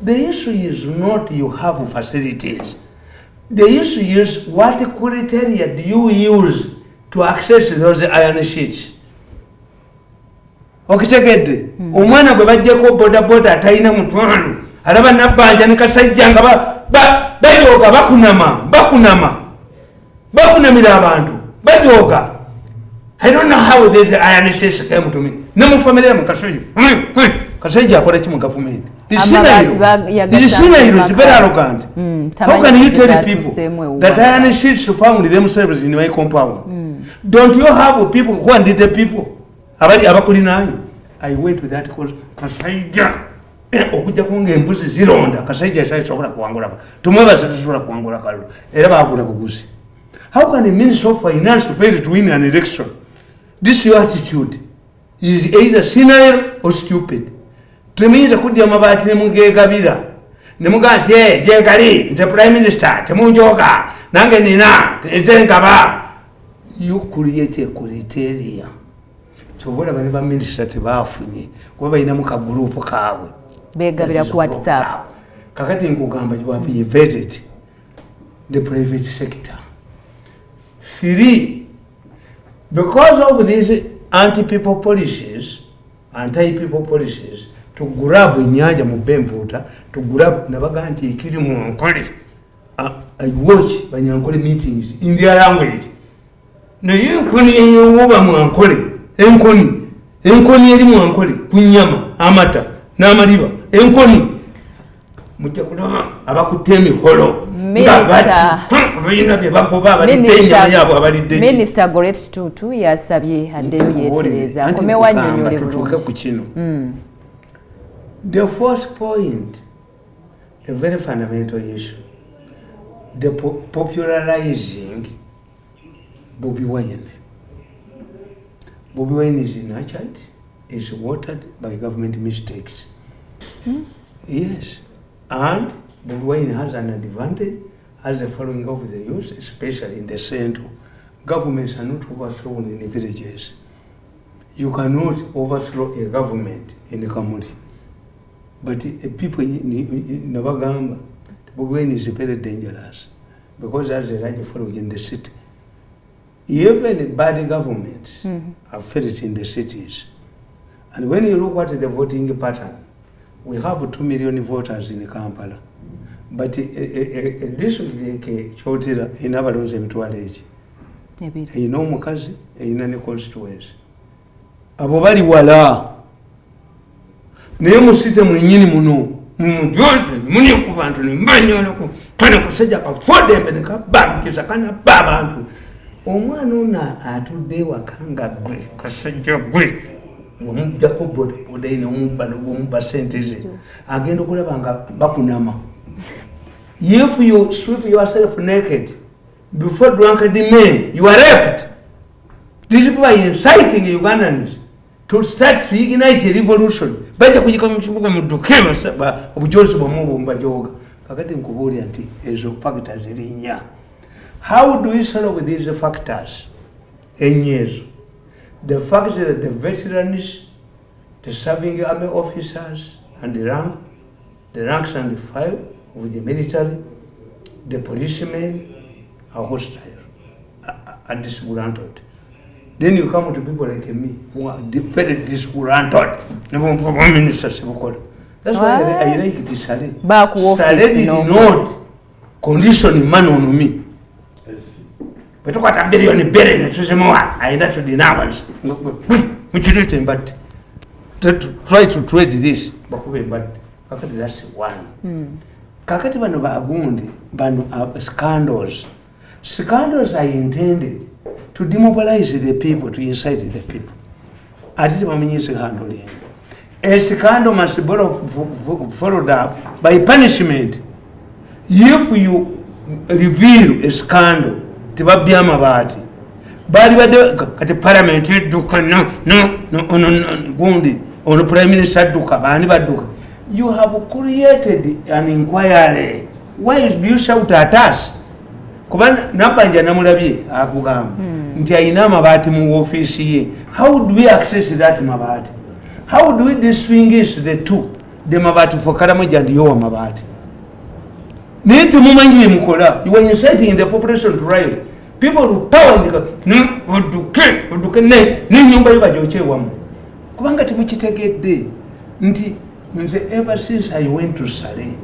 The issue is not you have facilities. The issue is what criteria do you use to access those iron sheets. Okitegedde omwana bwe bajjeko bodaboda atalina mutwalo alaba Nabbanja ne kasajja nga bajooga bakunamira abantu bajooga. I don't know how these iron sheets came to me. Ne mu family ya kasajja akola ki mu government? Is very arrogant. How can you tell people that iron sheets found themselves in my compound? Don't you have people who are the people? I went to that course. Kasajja okujja kunga embuzi zironda kasajja tasobola kuwangula. Tumwebaza tasobola kuwangula kalulu. Era baagula buguzi. How can a minister of finance fail to win an election? This your attitude is either senile or stupid. Temuyinza kudya amabaati ne mugegabira ne mugaa nti gyegali nti prime minister temunjoga nange nina ezenkaba. You create a criteria. Kyova olaba ne baminisita tebaafunye kuba balinamu kaguruupu kaabwe beegabira ku WhatsApp. Kakati nkugamba you have invented the private sector. 3, because of these anti-people policies, to grab ennyanja mu Benvuuta, to grab nabaga nti ekiri mu Ankole. I watch Banyankole meetings in their language. Naye enkoni eyoba mu Ankole, enkoni eri mu Ankole kunyama amata n'amaliba enkoni mujja kulaba abakutte emikolo Minister Goret Tutu yasabye addeyo yeetereza akomewo annyonnyole bulungi ku kino. The first point, a very fundamental issue, the popularizing Bobi Wine. Bobi Wine is nurtured, is watered by government mistakes. Yes. And Bobi Wine has an advantage, has a following of the youth, especially in the centre. Governments are not overthrown in the villages. You cannot overthrow a government in the community. But people in Nabagamba, Bobi Wine is very dangerous because there's a large following in the city. Even bad governments have failed in the cities. And when you look at the voting pattern, we have 2 million voters in Kampala. but a district like Chotira in abalonzi emitwalo eki eyina omukazi eyina ne constituency abo bali wala naye musite mwenyini muno muni ku bantu nimbanyolako kana kusajja kafodembe nekabambikiza kana babantu omwana ono atudde wakanga gwe kasajja gwe omujjako bodaboda ine omuba sente ze agenda okulaba nga bakunama. If you strip yourself naked before drunkard men, you are raped. These people are inciting Ugandans to start to ignite a revolution. Bacha kujika mchibuka mdukema saba obujozi bwamungu mbajoga kakati nkubuli anti ezo factors zirinya. How do we solve these factors? Enyezo. The fact that the veterans, the serving army officers and the ranks and the file of the military, the policemen are hostile, are disgruntled. Then you come to people like me who are very disgruntled. That's why I like it. Saleh did not condition man on me. But what a billion billion I not to deny but to try to trade this, but that's one. Kakati bano bagundi bano scandals. Scandals are intended to demobilize the people, to incite the people. Ati mamenyese handling. A scandal must be followed up by punishment. If you reveal a scandal, tibabya mabati. Bali bade kati parliament duka no gundi ono prime minister duka bani baduka. You have created an inquiry. Why do you shout at us? Kubana nabanja namulabye akugamba nti ayina mabati mu office ye. How do we access that mabati? How do we distinguish the two? The mabati for Karamoja and your mabati. Need to moment you mukola. You are inciting in the population to riot. People who power in the no would do clip would do connect. No nyumba yoche wamu. Kubanga timuchitege day. Nti ever since I went to Saleh,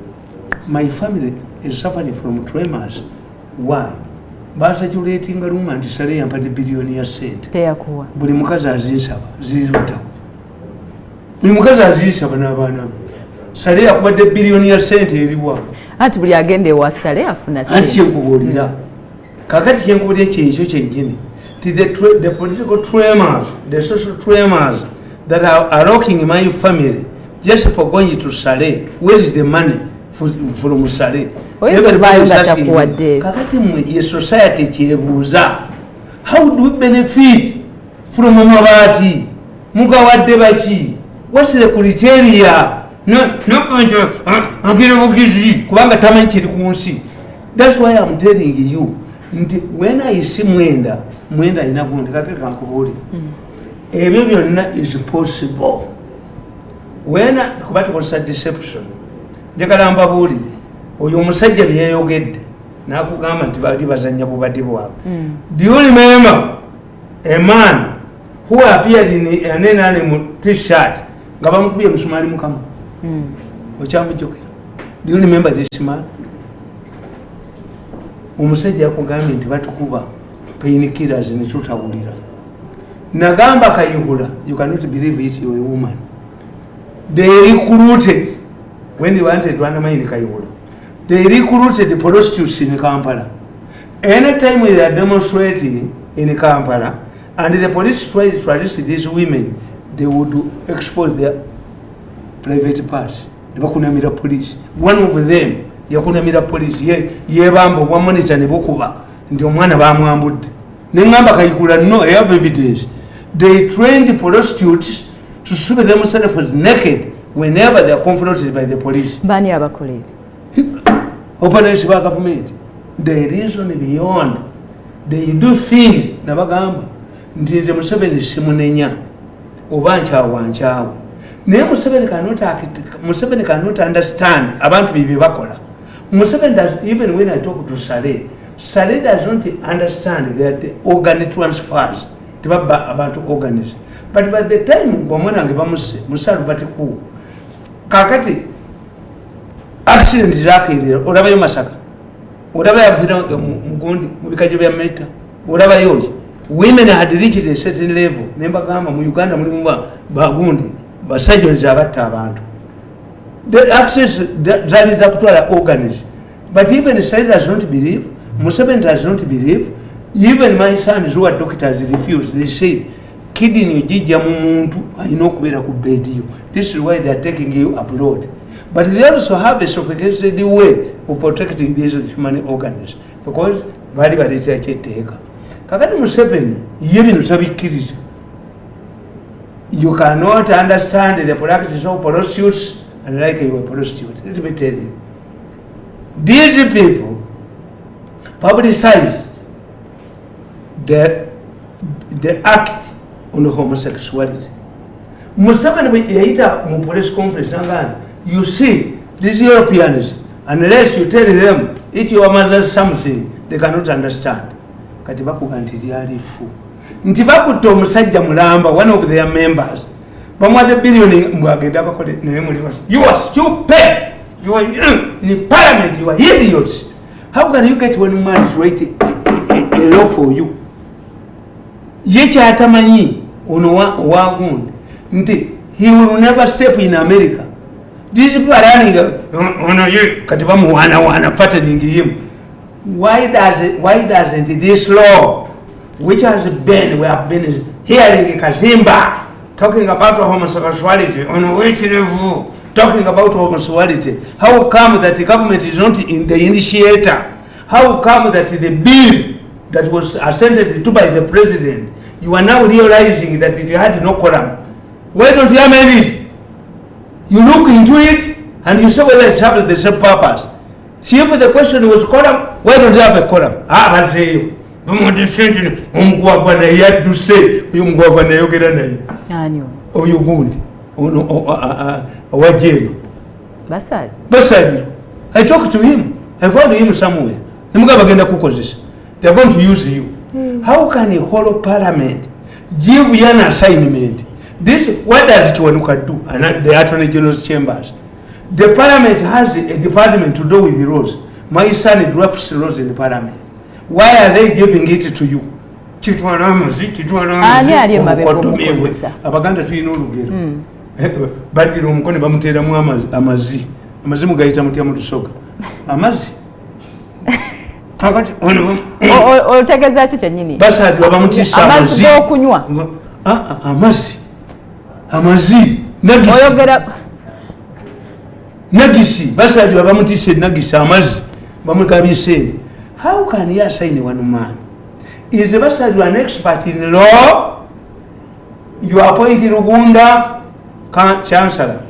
my family is suffering from tremors. Why? Basaturating a room and Saleh and the billionaire said, Buli mukazi azinsaba ziruta. Buli mukazi azinsaba n'abaana. Saleh akuba the billionaire sente eriwa. Ati buli agende wa Saleh afuna sente. Ati kyenkubuulira. Kakati kyenkubuulira ekyo kyennyini. The political tremors, the social tremors that are rocking my family. Just for going to Saleh, where is the money from Saleh? Everybody is asking, Kakati society chebuza. How do we benefit from Mabati? Mugawadde baki? What's the criteria? No, kubanga tamanyi kiri kunsi. That's why I'm telling you, when I see Mwenda ina gundi kakati kankubuli. Ebyo byonna is possible. When kubati kosa deception njagala mbabuulire oyo omusajja bye yayogedde n'akugamba nti bali bazanya bubadde bwabwe. Do you remember a man who appeared in an animal t-shirt nga bamukubye musumali mukama? Okyamujjukira? Do you remember this man? Omusajja yakugambye nti batukuba painkillers ne tutawulira. Nagamba Kayihura, you cannot believe it, you're a woman. They recruited, when they wanted to undermine Kayihura, they recruited the prostitutes in Kampala. Anytime they are demonstrating in Kampala, and the police tried to arrest these women, they would expose their private parts. Nebakunamira police. One of them, yakunamira police, yebambo wamonitor nebokuba, nti omwana bamwambudde. Nengamba Kayihura, no, I have evidence. They trained the prostitutes to strip themselves naked whenever they are confronted by the police. Bani abakole. Opponents of government. They reason beyond. They do things. Nabagamba. Nti Museveni simunenya. Obancha wanchawo. Naye Museveni cannot understand abantu bibi bakola. Museveni does, even when I talk to Saleh does not understand that the organ transfers. Tibaba abantu organs. But by the time bomwana nge bamuse musalu batiku kakati accident zakirira olabayo Masaka olaba yavira mugundi mubikaje bya meta olabayo women had reached a certain level nemba gamba mu Uganda mulimu bagundi basajja abatta abantu the access that is actually organized but even Said does not believe Museveni does not believe even my sons who are doctors refuse they say kidney jijja mu muntu ayina okubeera ku bed you this is why they are taking you abroad but they also have a sophisticated way of protecting these human organs because bali baleta ekyeteeka kakati Museveni ye bino tabikkiriza you cannot understand the practice of prostitutes and like you a prostitute. Let me tell you these people publicized the act on homosexuality. Museveni yaita mu press conference nangana you see these Europeans unless you tell them it your mother something they cannot understand kati bakuga nti yalifu nti bakutta omusajja mulamba one of their members bamwade billion mbwagenda bakole naye muli you are stupid you are in parliament you are idiots how can you get one man is writing a law for you yecha atamanyi ono wagundi nti he will never step in America these people are running ono ye kati bamuwana fattening him why doesn't this law which has been we have been hearing Kazimba talking about homosexuality on which level talking about homosexuality how come that the government is not in the initiator how come that the bill that was assented to by the president you are now realizing that it had no quorum why don't you amend it you look into it and you say whether it serves the same purpose see if the question was quorum why don't you have a quorum but say bamudisentine omugwagwa naye yadduse uyu mugwagwa nayogera naye anyo oyo gundi ono owajeno basali I talked to him I found him somewhere nimugaba genda kukozesa they are going to use you how can a whole parliament give you an assignment this what does it wanuka do and the attorney general's chambers the parliament has a department to do with the laws my son drafts laws in the parliament why are they giving it to you chitwalamuzi abaganda tulina olugero badira omukono bamuteeramu amazi mugayita mutya mu lusoga amazi kakati otegeza ki kyennyini basatira bamutisa amazi g'okunywa amazi nagisi basatira bamutisa nagisi amazi bamugabise how can he assign one man is basatira an expert in law you appoint Rugunda chancellor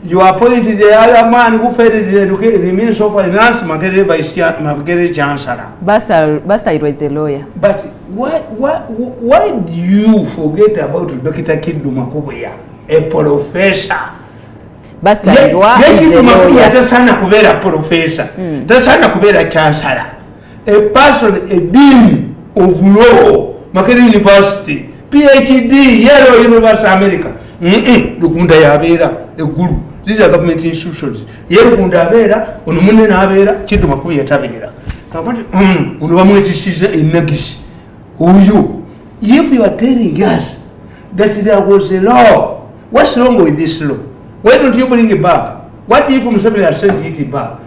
you appoint the other man who failed the Minister of Finance, Makere Vice Chancellor. Basal is the lawyer. But why do you forget about Dr. Kindu Makubuya, a professor? Basal is the lawyer. Tasana Kubera professor, Tasana Kubera Chancellor, a person, a dean of law, Makere University, PhD, Yellow University America. Rugunda Yavera, a guru. These are government institutions. Yerukunda Avera, Unumune Avera, Chidu Makuya Tavera. Unumamwetisiza in Nagis. Who you? If you are telling us that there was a law, what's wrong with this law? Why don't you bring it back? What if Museveni has sent it back?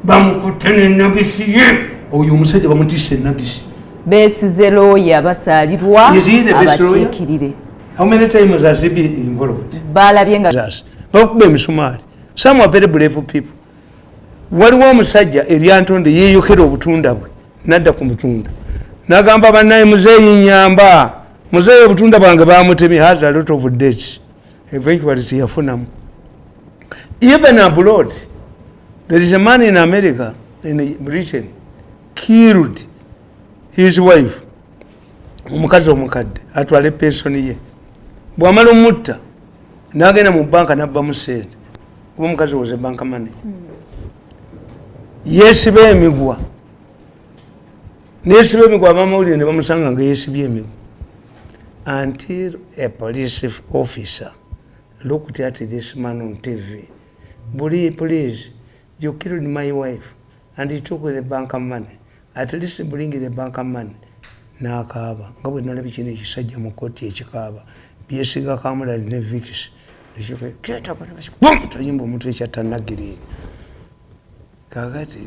Bamukutene Nagisi, or you must say Bamutise Nagisi. Besize lawyer basalirwa abakiikirire. How many times has he been involved? Balabyenga. Some are very brave people. Waliwo omusajja eryantonde yeeyokera obutunda bwe nadda ku mutunda n'agamba bannaye muzeeyi nyamba muzeeyi obutunda bwange baamutemye has a lot of debts eventually siyafunamu. Even abroad there is a man in America, in Britain, killed his wife, omukazi omukadde atwale pensioni ye bw'amala omutta n'agenda mu banka n'abbamu sente kuba omukazi was a bank manager. Yeesiba emigwa neesiba emigwa abamawulire ne bamusanga nga yeesibye emigwa until a police officer looked at this man on TV. Please you killed my wife and he took the bank money. At least bring the bank money. N'akaaba nga bwe nalaba kino ekisajja mu kkooti ekikaaba byesiga kamula ne vikis tayimba omutwe ekyatanagiriini kakati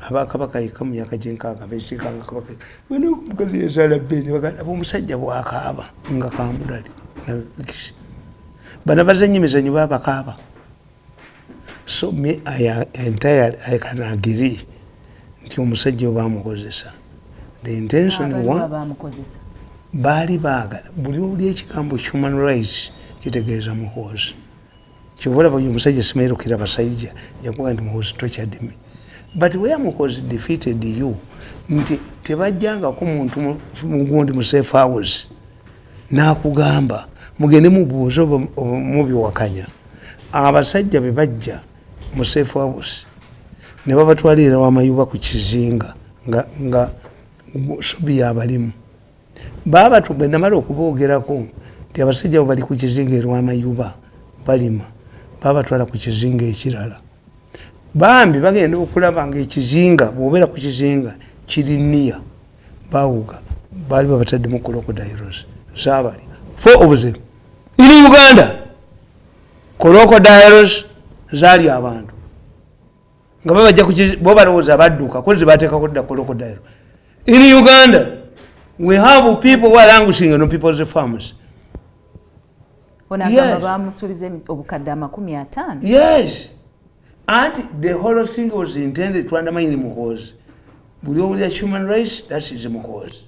abakabaka yeka mu myaka gyenkaaga beesiganga kabaka bwena omukazi yazaala bbeeni bagamba omusajja bwakaaba nga kamulali na vikis bana bazannya emizannyo baabakaaba. So me I can agree nti omusajja obaamukozesa. The intention baali baagala buli oli ekigambo human rights kitegeeza muhoozi kyobola bwe omusajja simairukira basajja yakuga nti muhoozi tortured me, but where muhoozi defeated you nti tebajjangako muntu mugundi mu safe house n'akugamba mugende mubuuze oba mubiwakanya. Abasajja be bajja mu safe house ne babatwalira w'amayuba ku kizinga nga subi abalimu baba tubenamala okuboogerako nti abasajja bali ku kizinga erw'amayuba balima baba twala ku kizinga ekirala bambi bagenda okulaba nga ekizinga bw'obeera ku kizinga kiriniya bawuga baali babatadde mu crocodiles saabali 4 of them in Uganda. Crocodiles zaali abantu nga babajja bo balowooza badduka kozi bateekako dda crocodile. In Uganda, we have people who are languishing on people's farms. Yes. And the whole thing was intended to undermine Muhoozi. Buli owulira human rights, that is Muhoozi.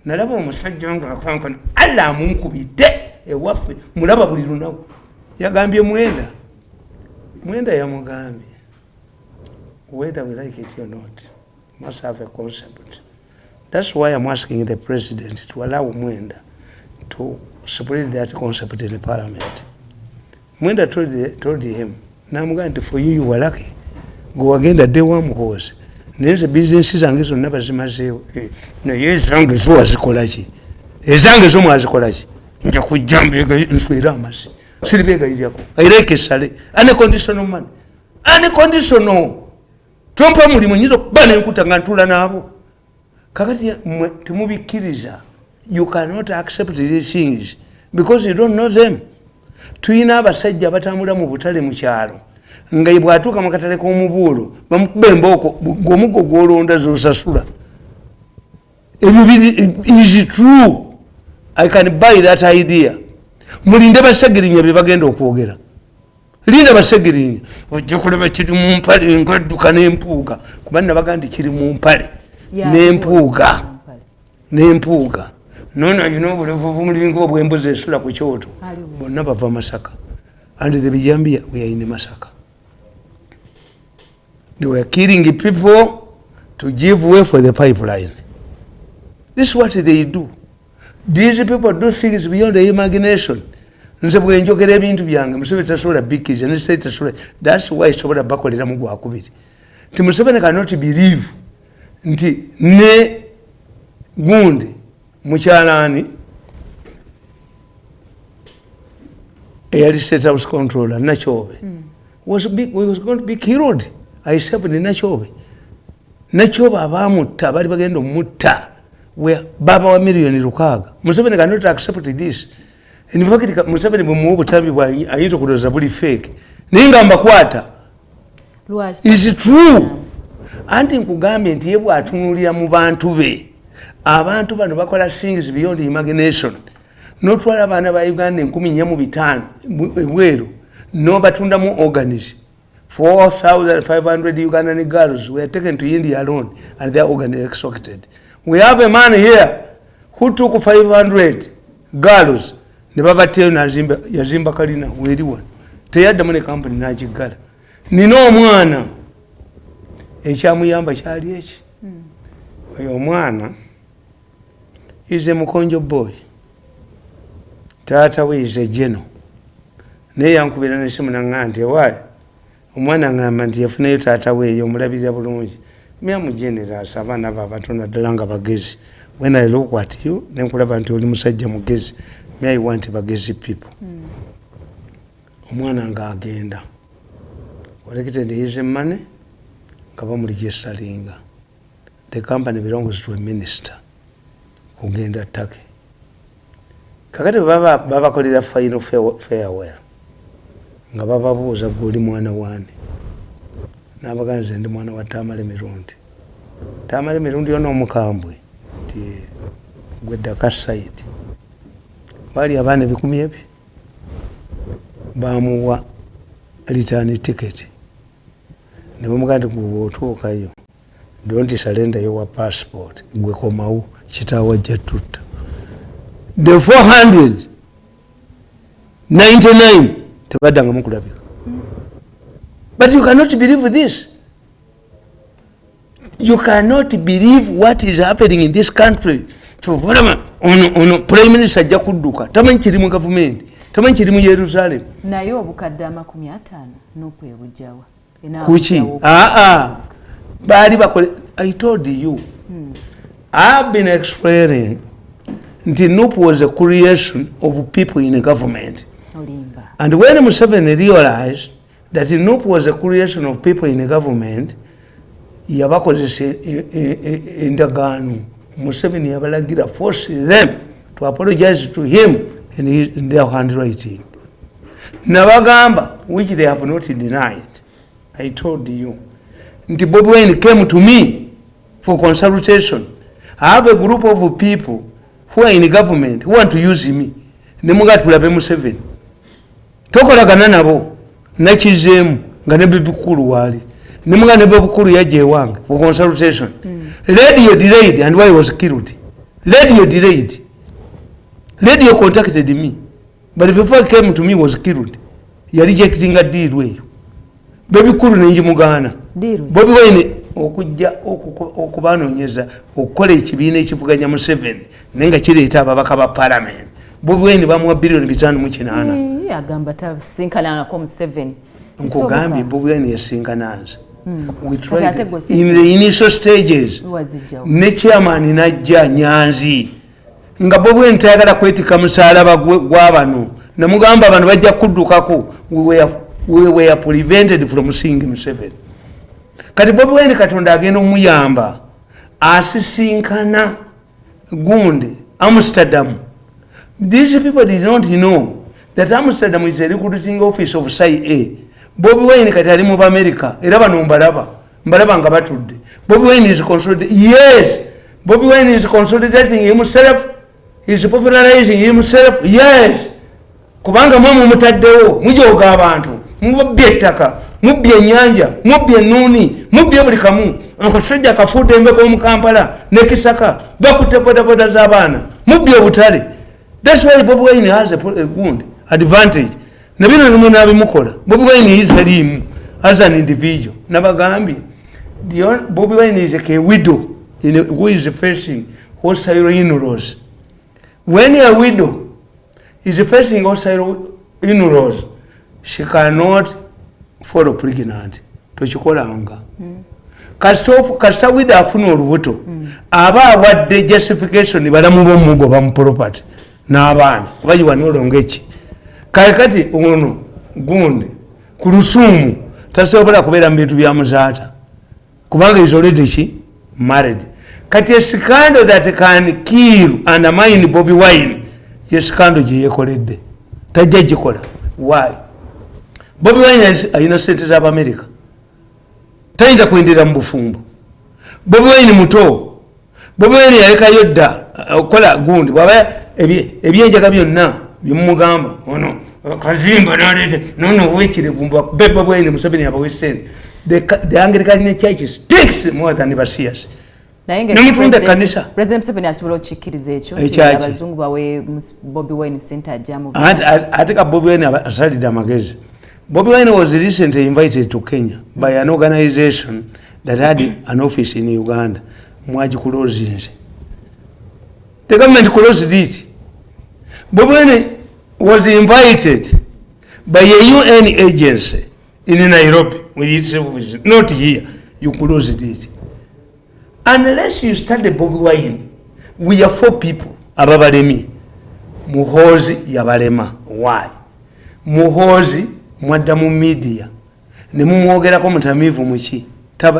Nalaba omusajja wange akankana Allah amunkubidde ewaffe mulaba buli lunaku. Yagambye Mwenda yamugambye whether we like it or not, must have a concept. That's why I'm asking the president to allow Mwenda to spread that concept in the parliament. Mwenda told him, namugambye for you were lucky. Go again the day one Muhoozi. Nenze business zange zonna bazimazeewo. Naye ezange zo wazikola ki? Ezange zo mwazikola ki? Nja kujja nfuyira amasi. Siribeegayiryako. I like esale. Unconditional money. Unconditional. Trumpa mulimu nyizo bana enkuta nga ntula nabo. Kakati temubikkiriza. You cannot accept these things because you don't know them. Tuyina abasajja abatambula mu butale mu kyalo. Nga bwatuuka mu katale k'omubuulo bamukuba embooko ng'omuggo gw'olonda z'osasula. Is true. I can buy that idea. Mulinde basegirinya bye bagenda okwogera. Linda basegirinya ojja kulaba kiri mu mpale ngadduka n'empuuga kuba nabagandi kiri mu mpale n'empuuga nono alina obulevu bumulinga obw'embuzi esula ku kyoto bonna bava Masaka and the Bijambia we are in Masaka. They were killing people to give way for the pipeline. This is what they do. These people do things beyond the imagination. Nze bwenjogera ebintu byange Museveni tasobola bikiza ne state tasobola. That's why sobola bakolera mu gwakubiri. Nti Museveni cannot believe nti ne gundi mukyalaani eyali state house controller Nachobe was going to be killed. I said ni Nachobe abamutta bali bagenda omutta where baba wa million Lukaga. Museveni cannot accept this. In fact, Museveni bwe butambi bwa ayinza okuloza buli fake. Ninga mbakwata. Is true. Anti nkugambye nti ye bw'atunulira mu bantu be. Abantu bano bakola things beyond imagination. Notwala abaana ba Uganda 145 ebweru. No batundamu organs. 4,500 Ugandan girls were taken to India alone and their organs extracted. We have a man here who took 500 girls. Ne babateo yazimba kalina weriwa. Teyaddamu ne company n'akiggala. Nina omwana ekyamuyamba kyali eki. Oyo omwana is a mukonjo boy. Taata we is a general. Naye yankubira n'essimu n'aŋŋamba nti ewaayi omwana aŋŋamba nti yafunayo taata we eyo omulabirira bulungi. Myamujenerasa abaana bo abatono ddala nga bagezi. When I look at you, nenkulaba nti oli musajja mugezi. I want bagezi people. Omwana nga agenda collected his money, registering. The company belongs to a minister. Kugenda Turkey. Kakati baba kolera final farewell. Nga baba buuza guli mwana wane. Nabaganze ndi mwana wa Tamale Mirundi. Tamale Mirundi ono omukambwe. Ti gwedda ka side. Bali abana bikumi ebi. Bamuwa return ticket. Ne bamuganda ku otuukayo. Don't surrender your passport. Gwe komawo kitawa jatutta. The 499 tebadanga mukulabika. But you cannot believe this. You cannot believe what is happening in this country. To on Prime Minister Jakuduka. Tamanyi kiri mu government. Tamanyi kiri mu Jerusalem. Nayo obukadde 500 n'okwebujjawa. Kuchi? Bali bakole. I told you. I've been explaining that NUP was a creation of people in the government. And when Museveni realized that NUP was a creation of people in the government, yabakozesa endagaano. Museveni yabalagira force them to apologize to him in their handwriting. Nabagamba, which they have not denied. I told you. Nti Bobi Wine came to me for consultation. I have a group of people who are in the government who want to use me. Nemuga tulabe Museveni. Tokolagana nabo nakizemu nga ne bibikulu wali. Nemuga ne bibikulu yaje wange for consultation. Radio delayed and why was killed. Radio delayed. Radio contacted me. But before he came to me was killed. He rejecting a deal way. Bibikulu nenji mugana. Bobi Wine okujja okubanoonyeza okukola ekibiina ekivuganya Museveni naye nga kireeta ababaka ba parliament. Bobi Wine bamuwa bilioni 5.8. Agamba tasinkanangako Museveni. Nkugambye Bobi Wine yasinkananza. We tried in the initial stages. Ne chairman najja Nyanzi. Nga Bobi Wine tayagala kwetika musalaba gw'abano. Namugamba abantu bajja kuddukako. We were prevented from seeing Museveni. Kati Bobi Wine Katonda agenda omuyamba asisinkana Gundi Amsterdam. These people did not know that Amsterdam is a recruiting office of CIA. Bobi Wine kati ali mu America era bano mbalaba nga batudde. Bobi Wine is consolidating. Yes, Bobi Wine is consolidating himself. He is popularizing himself. Yes, kubanga mwe mutaddewo mujoga abantu mubye ettaka mubye ennyanja mubye ennuni mubye buli kamu akasajja kafudde embeko mu Kampala ne Kisaka bakutte bodaboda z'abaana mubye obutale. That's why Bobi Wine has a good advantage. Nabino nimwe nabimukola. Bobi Wine is him as an individual. Nabagambi Bobi Wine is a widow who is facing hostile in-laws. When a widow is facing hostile in-laws, she cannot follow pregnant. Tochikolanga. Kasita widow afuna olubuto. Aba awadde justification balamu bomugo bamu property. N'abaana bayiwa n'olongeeki. Kati ono Gundi ku Lusuumu tasobola kubeera mu bintu bya muzaata kubanga is already married. Kati a scandal that can kill and undermine Bobi Wine ye scandal gye yeekoledde tajja gikola. Why? Bobi Wine alina ssente z'Amerika tayinza kwenderera mu bufumbo. Bobi Wine muto. Bobi Wine yalekayo dda okukola Gundi bwaba ebyenjaga byonna byemugamba ono kazimba nalete nono wekirevu Bobi Wine Museveni abawe ssente. The Anglican Church stinks more than Basias. President Museveni asobola okukikkiriza ekyo abazungu bawe Bobi Wine ssente ajja mu ate ka Bobi Wine asalidde amagezi. Bobi Wine was recently invited to Kenya by an organization that had an office in Uganda. Mwaji closed. The government closed it. Bobi Wine was invited by a UN agency in Nairobi with its office, not here. You closed it. Unless you study Bobi Wine, we are 4 people. Ababalemi. Muhozi yabalema. Why? Muhozi mwadda mu media. ne mumwogerako mutamiivu muki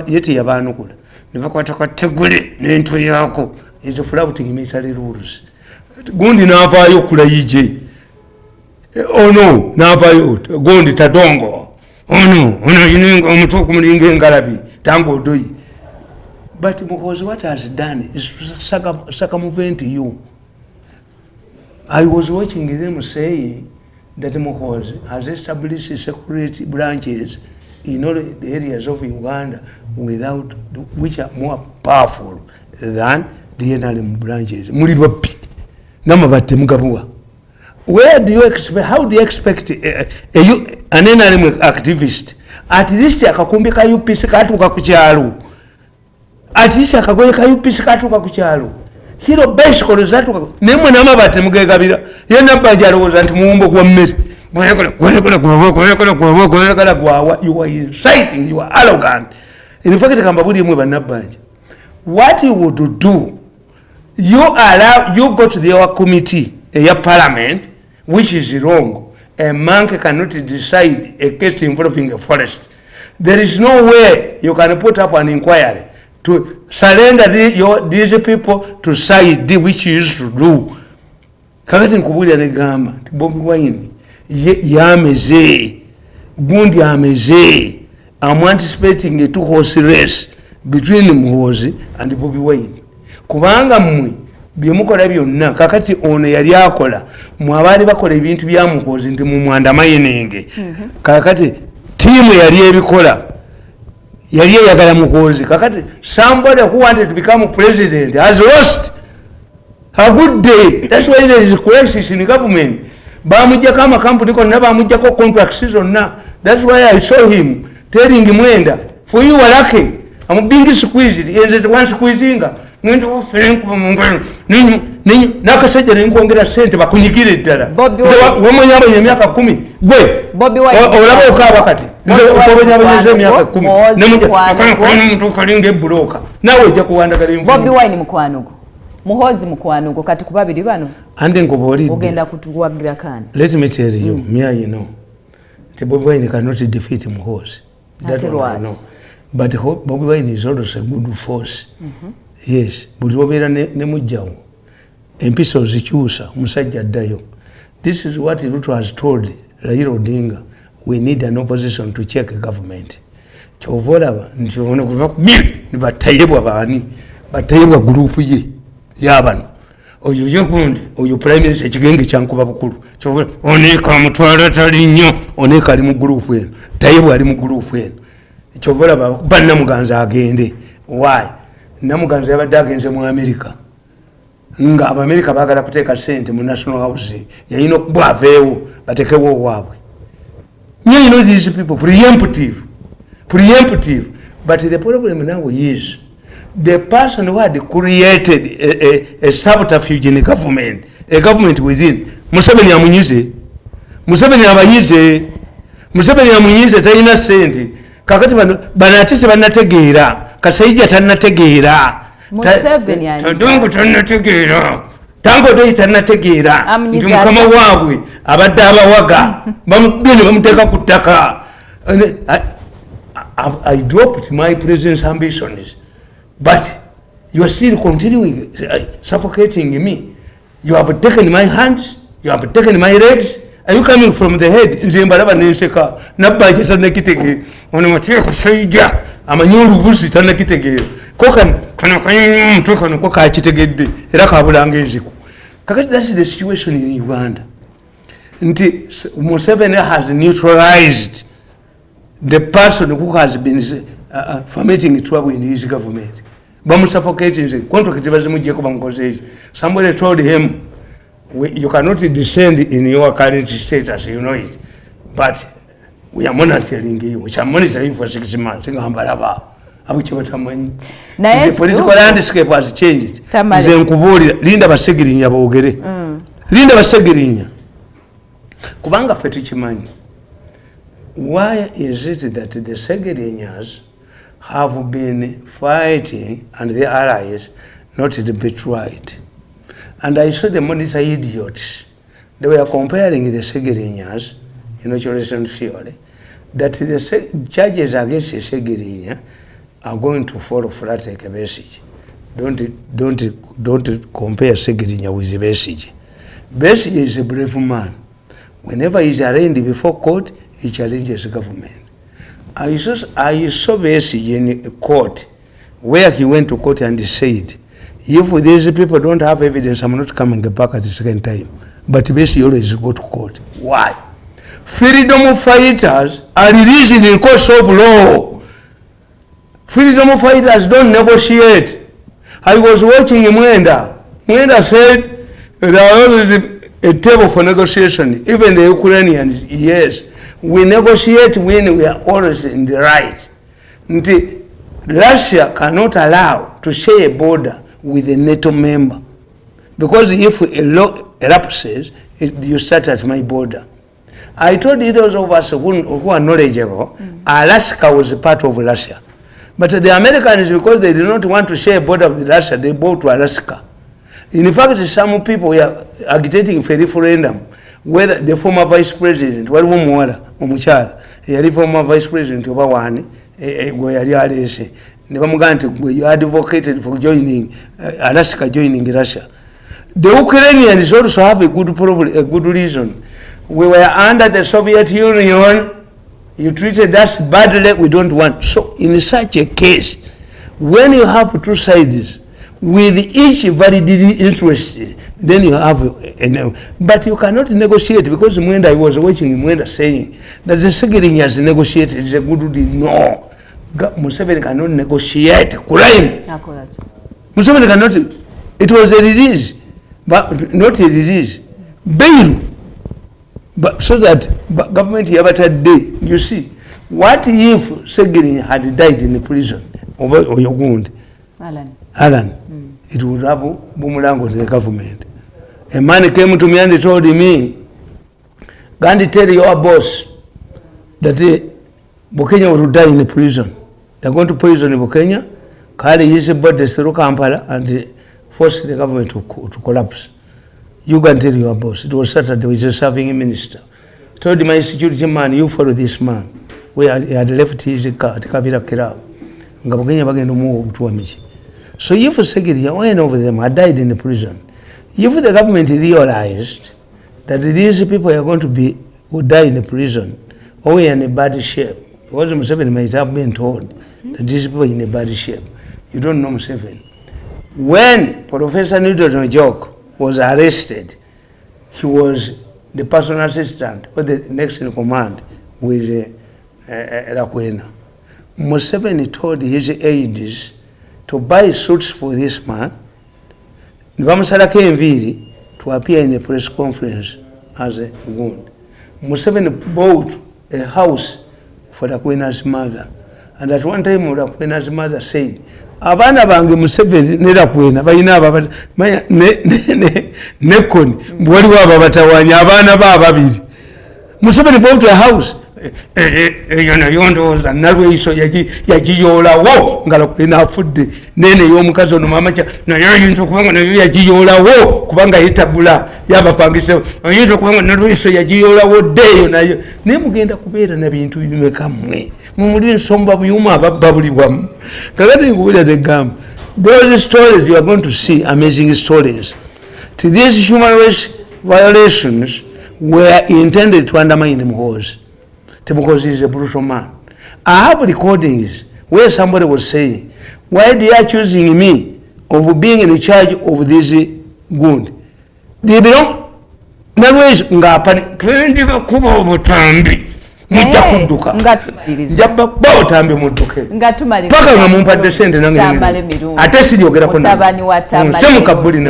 yeti yabaanukula nevakwataka tegule n'ento yaako ezo flabuting military rules gundi n'avaayo okulayije ono n'avaayo gundi tadongo ono yinenga omutwe okumulinga engalabi tango odoyi. But because what has done is circumvent you. I was watching them saying that Muhozi has established security branches in all the areas of Uganda without which are more powerful than the NRM branches. Mulibapi namabate mugabua. Where do you expect? How do you expect an NRM activist at least akakumbika UPC katuka kuchalo? At least akagoyeka UPC katuka kuchalo. Hiro bicycle zatuka nemwe namabate mugegabira yena bajalo zanti muumbo kwa mmeri. You are inciting, you are arrogant. In fact, what you would do, you go to your committee, your parliament, which is wrong. A monkey cannot decide a case involving a forest. There is no way you can put up an inquiry to surrender these people to side which you used to do. Kakati nkubuli anegamba, Bobi Wine. Yameze gundi ameze. I'm anticipating a 2-horse race between Muhozi and Bobi Wine. Kubanga mmwe byemukola byonna kakati ono yali akola mu abaali bakola ebintu bya Muhozi nti mu mwanda mayinenge. Kakati tiimu yali ebikola yali eyagala Muhozi. Kakati somebody who wanted to become president has lost a good day. That's why there is a crisis in government. Bamujjako amakampuni konna bamujjako contracts zonna. That's why I saw him telling Mwenda, for you are lucky. I'm being squeezed. Is it one squeezing? Nendo fenku mungalo. Nakasajja nenkwongera sente bakunyigire ddala. Wamanyaba emyaka 10. Gwe. Bobi Wine. Olaba okaba kati. Okobanyaba emyaka 10. Nemujja muntu kalinga ebbuloka. Nawe ojja kuwandagala enfu. Bobi Wine mukwanugo. Muhozi mukwanugo kati kubabiri bano. Ande ngobolidde. Ogenda kutuwagira kani. Let me tell you, me know. Bobi Wine cannot defeat Muhozi. That one I know. But Bobi Wine is also a good force. Yes, but wabera ne mujjawo. Empisa ozikyusa musajja addayo. This is what Ruto has told Raila Odinga. We need an opposition to check the government. Chovolaba nti ono kuva ni batayebwa bani. Batayebwa group ye yabano. Oyo yokundi oyo prime minister kigenge kyankuba bukulu. Chovola oneka mutwala tali nnyo oneka ali mu group eno. Tayebwa ali mu group eno. Chovola banna muganza agende. Why? Namuganza yabadde agenze mu America. Nga Abamerika baagala kuteeka sente mu National House. Yalina okuba aveewo batekewo owaabwe. You know these people, preemptive. But the problem now is the person who had created a subterfuge in the government, a government within. Museveni amunyize talina sente. Kakati banatise banategeera. Kasaija tannategeera. Tadongo tannategeera. Tango doyi tannategeera. Nti mukama waabwe abadde abawaga. Bamuteeka ku ttaka. I dropped my presence ambitions. But you are still continuing suffocating me. You have taken my hands. You have taken my legs. Are you coming from the head? Nze mbalaba nenseka. Nabbaje tannakitegeera. Ono mateeka saija. Amanyulu busi tannakitegeera. Kokan kanakanya mtu kano kakitegedde era kabulanga enziku. Kakati that's the situation in Uganda. Nti Museveni has neutralized the person who has been fomenting trouble in his government. Bamusuffocating the contract bazimujjeko bamukozeeki. Somebody told him, you cannot descend in your current status, you know it. But we are monitoring you. We are monitoring for 6 months. The political landscape has changed. Linda basegirinya boogere. Linda basegirinya. Kubanga ffe tukimanyi. Why is it that the Segerinyas have been fighting and the allies not to be tried? And I saw the monitor idiots. They were comparing the Segerinyas in Operation Fiore that the charges against Segirinya are going to fall flat like a message. Don't compare Segirinya with the message. Besigye is a brave man. Whenever he's arraigned before court, he challenges the government. I saw Besigye in court, where he went to court and he said, if these people don't have evidence, I'm not coming back at the second time. But Besigye always go to court. Why? Freedom fighters are released in the course of law. Freedom fighters don't negotiate. I was watching Mwenda. Mwenda said there are always a table for negotiation. Even the Ukrainians, yes. We negotiate when we are always in the right. Russia cannot allow to share a border with a NATO member. Because if a law elapses, you start at my border. I told you those of us who are knowledgeable, Alaska was a part of Russia. But the Americans, because they did not want to share a border with Russia, they bought to Alaska. In fact, some people were agitating for referendum whether the former vice president, the former vice president of Awani, you advocated for joining Alaska, joining Russia. The Ukrainians also have a good reason. We were under the Soviet Union. You treated us badly, we don't want. So in such a case, when you have two sides with each valid interest, then you have but you cannot negotiate, because Mwenda, I was watching Mwenda saying that the Segirinya has negotiated. It's a good deal. No. Museveni cannot negotiate crime. Museveni cannot. It was a release, but not a release. Bail. But so that government here but a day, you see, what if Segirinya had died in the prison over Oyogund? Alan. It would have boomerang to the government. A man came to me and he told me, Gandhi, tell your boss that Bukenya will die in the prison. They're going to poison Bukenya, carry his body through Kampala and force the government to collapse. You can tell your boss. It was Saturday with a serving minister. Told my security man, you follow this man. Where he had left his car at Kavira Kirab. So if Segirinya went over them, had died in the prison, if the government realized that these people are going to who die in the prison, or in a bad shape, because Museveni might have been told that these people are in a bad shape. You don't know Museveni. When Professor Newton Ojok was arrested, he was the personal assistant or the next in command with Rakwena. Museveni told his aides to buy suits for this man, to appear in a press conference as a wound. Museveni bought a house for Rakwena's mother, and at one time Rakwena's mother said, Abana bange Museveni ne Rakwena bayina ababa nekoni bwali waba batawanya abana bababiri. Museveni bought a house. Yondoza nalweyiso yagiyoolawo nga Rakwena afudde nene y'omukazi ono mamacha naye ayinza okubanga nayo yagiyoolawo kubanga yetabula yabapangisa ayinza okubanga nalweyiso yagiyoolawo ddeeyo nayo naye mugenda kubeera na bintu bimeka mmwe mumuli ensomba buyuma ababba buli bwamu kakati nkubulira negamba those stories you are going to see amazing stories. To these human rights violations were intended to undermine Muhoozi because he's a brutal man. I have recordings where somebody was saying, why they are choosing me of being in charge of this gund? They belong nalways ngapani twendi bakuba obutambi mujja kudduka njabba obutambi mudduke paka nga mumpadde sente nange ate siryogerako semukabuli ne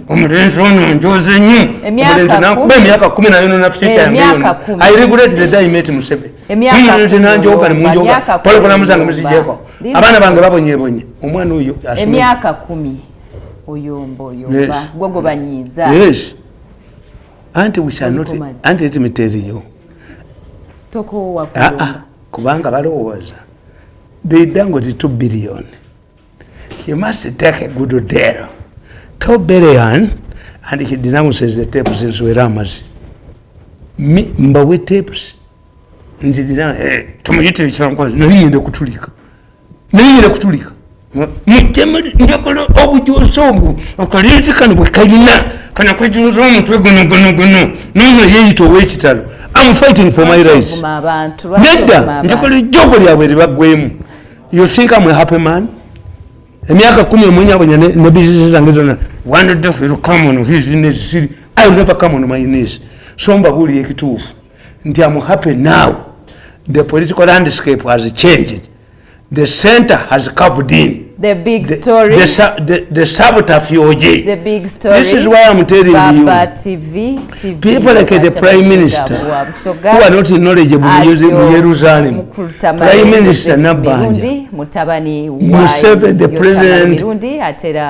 omulenzi ono njoze nnyo omulenzi nakuba emyaka 10 nayo nafukikyangeyo I regret the day I met Museveni omulenzi nanjoga ne munjoga polokola muzange muzijeko abaana bange babonyebonye omwana oyo emyaka 10 oyomba gwogo banyiza. Yes. Anti we shall not anti let me tell you toko wakulomba kubanga balowooza they dangote 2 billion. He must take a good deal. 2 billion and he denounces the tapes in Sweramas. Mbawe tapes nzirira tumuyite ekyankoze naliyenda kutulika njagala obujosongu akaleeti kano bwe kalina kana kwejuza omutwe gono nono yeeyita ow'ekitalo. I'm fighting for my rights. Nedda njagala ejjogo lyabwe libaggwemu. You think I'm a happy man? Emyaka 10 omwenyabonya ne bizinesi zange zonna one day will come on his knees. I will never come on my knees. So mbabuulira ekituufu nti I'm happy now. The political landscape has changed. The center has carved in. The big story. The subterfuge. The big story. This is why I'm telling you. TV. People like the Prime Minister who are not knowledgeable in Jerusalem. Prime Minister Nabanja. Museveni, the President.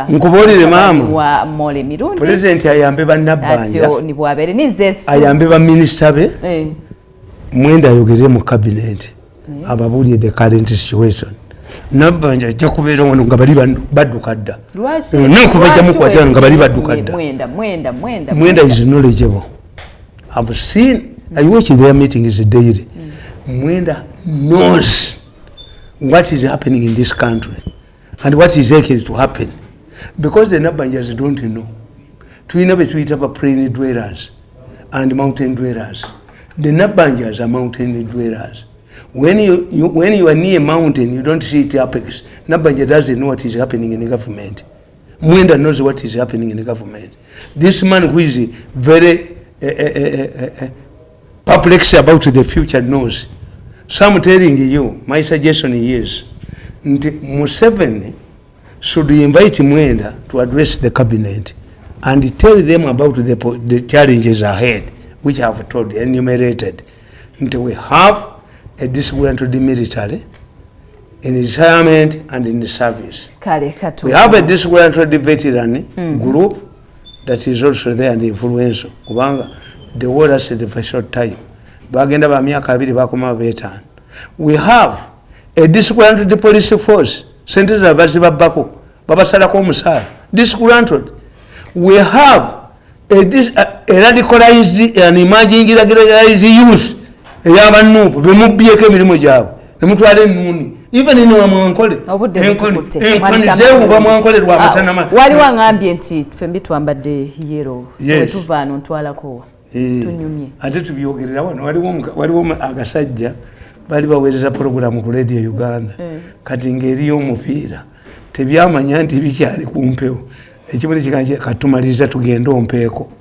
Nkubolire mama. President ayambe ba Nabanja. Ayambe ba minister be. Mwenda ayogere mu cabinet. Ababuulire the current situation. Nabanja ajja kubeera wano nga bali badduka dda. Nokubajjamu kwatira nga bali badduka dda. Mwenda is knowledgeable. I've seen, I watch their meetings daily. Mwenda knows what is happening in this country and what is likely to happen. Because the Nabanjas don't know. Twina betuyita ba plain dwellers and mountain dwellers. The Nabanjas are mountain dwellers. When you are near a mountain, you don't see it apex. Nabanja doesn't know what is happening in the government. Mwenda knows what is happening in the government. This man who is very perplexed about the future knows. So I'm telling you, my suggestion is, Museveni should invite Mwenda to address the cabinet and tell them about the challenges ahead, which I have told, enumerated. Until we have a disgruntled military in retirement and in the service. We have a disgruntled veteran group that is also there and influential. The war lasted for a short time. We have a disgruntled police force centered on Bako, Babasalako Musara. Disgruntled. We have a radicalized and emerging radicalized youth. Yabanupu bemubyeko emirimu gyabwe nemutwala ennuni even ino wamwankole enkoni bamwankole lwa matanama wali wangambye nti fembi twambadde yero wetuvaano ntwalako tunyumye ate tubyogerera wano waliwo agasajja bali baweereza programu ku radio Uganda kati ng'eriyo omupiira tebyamanya nti bikyali kumpewo ekibuli kikanje katumaliriza tugende ompeeko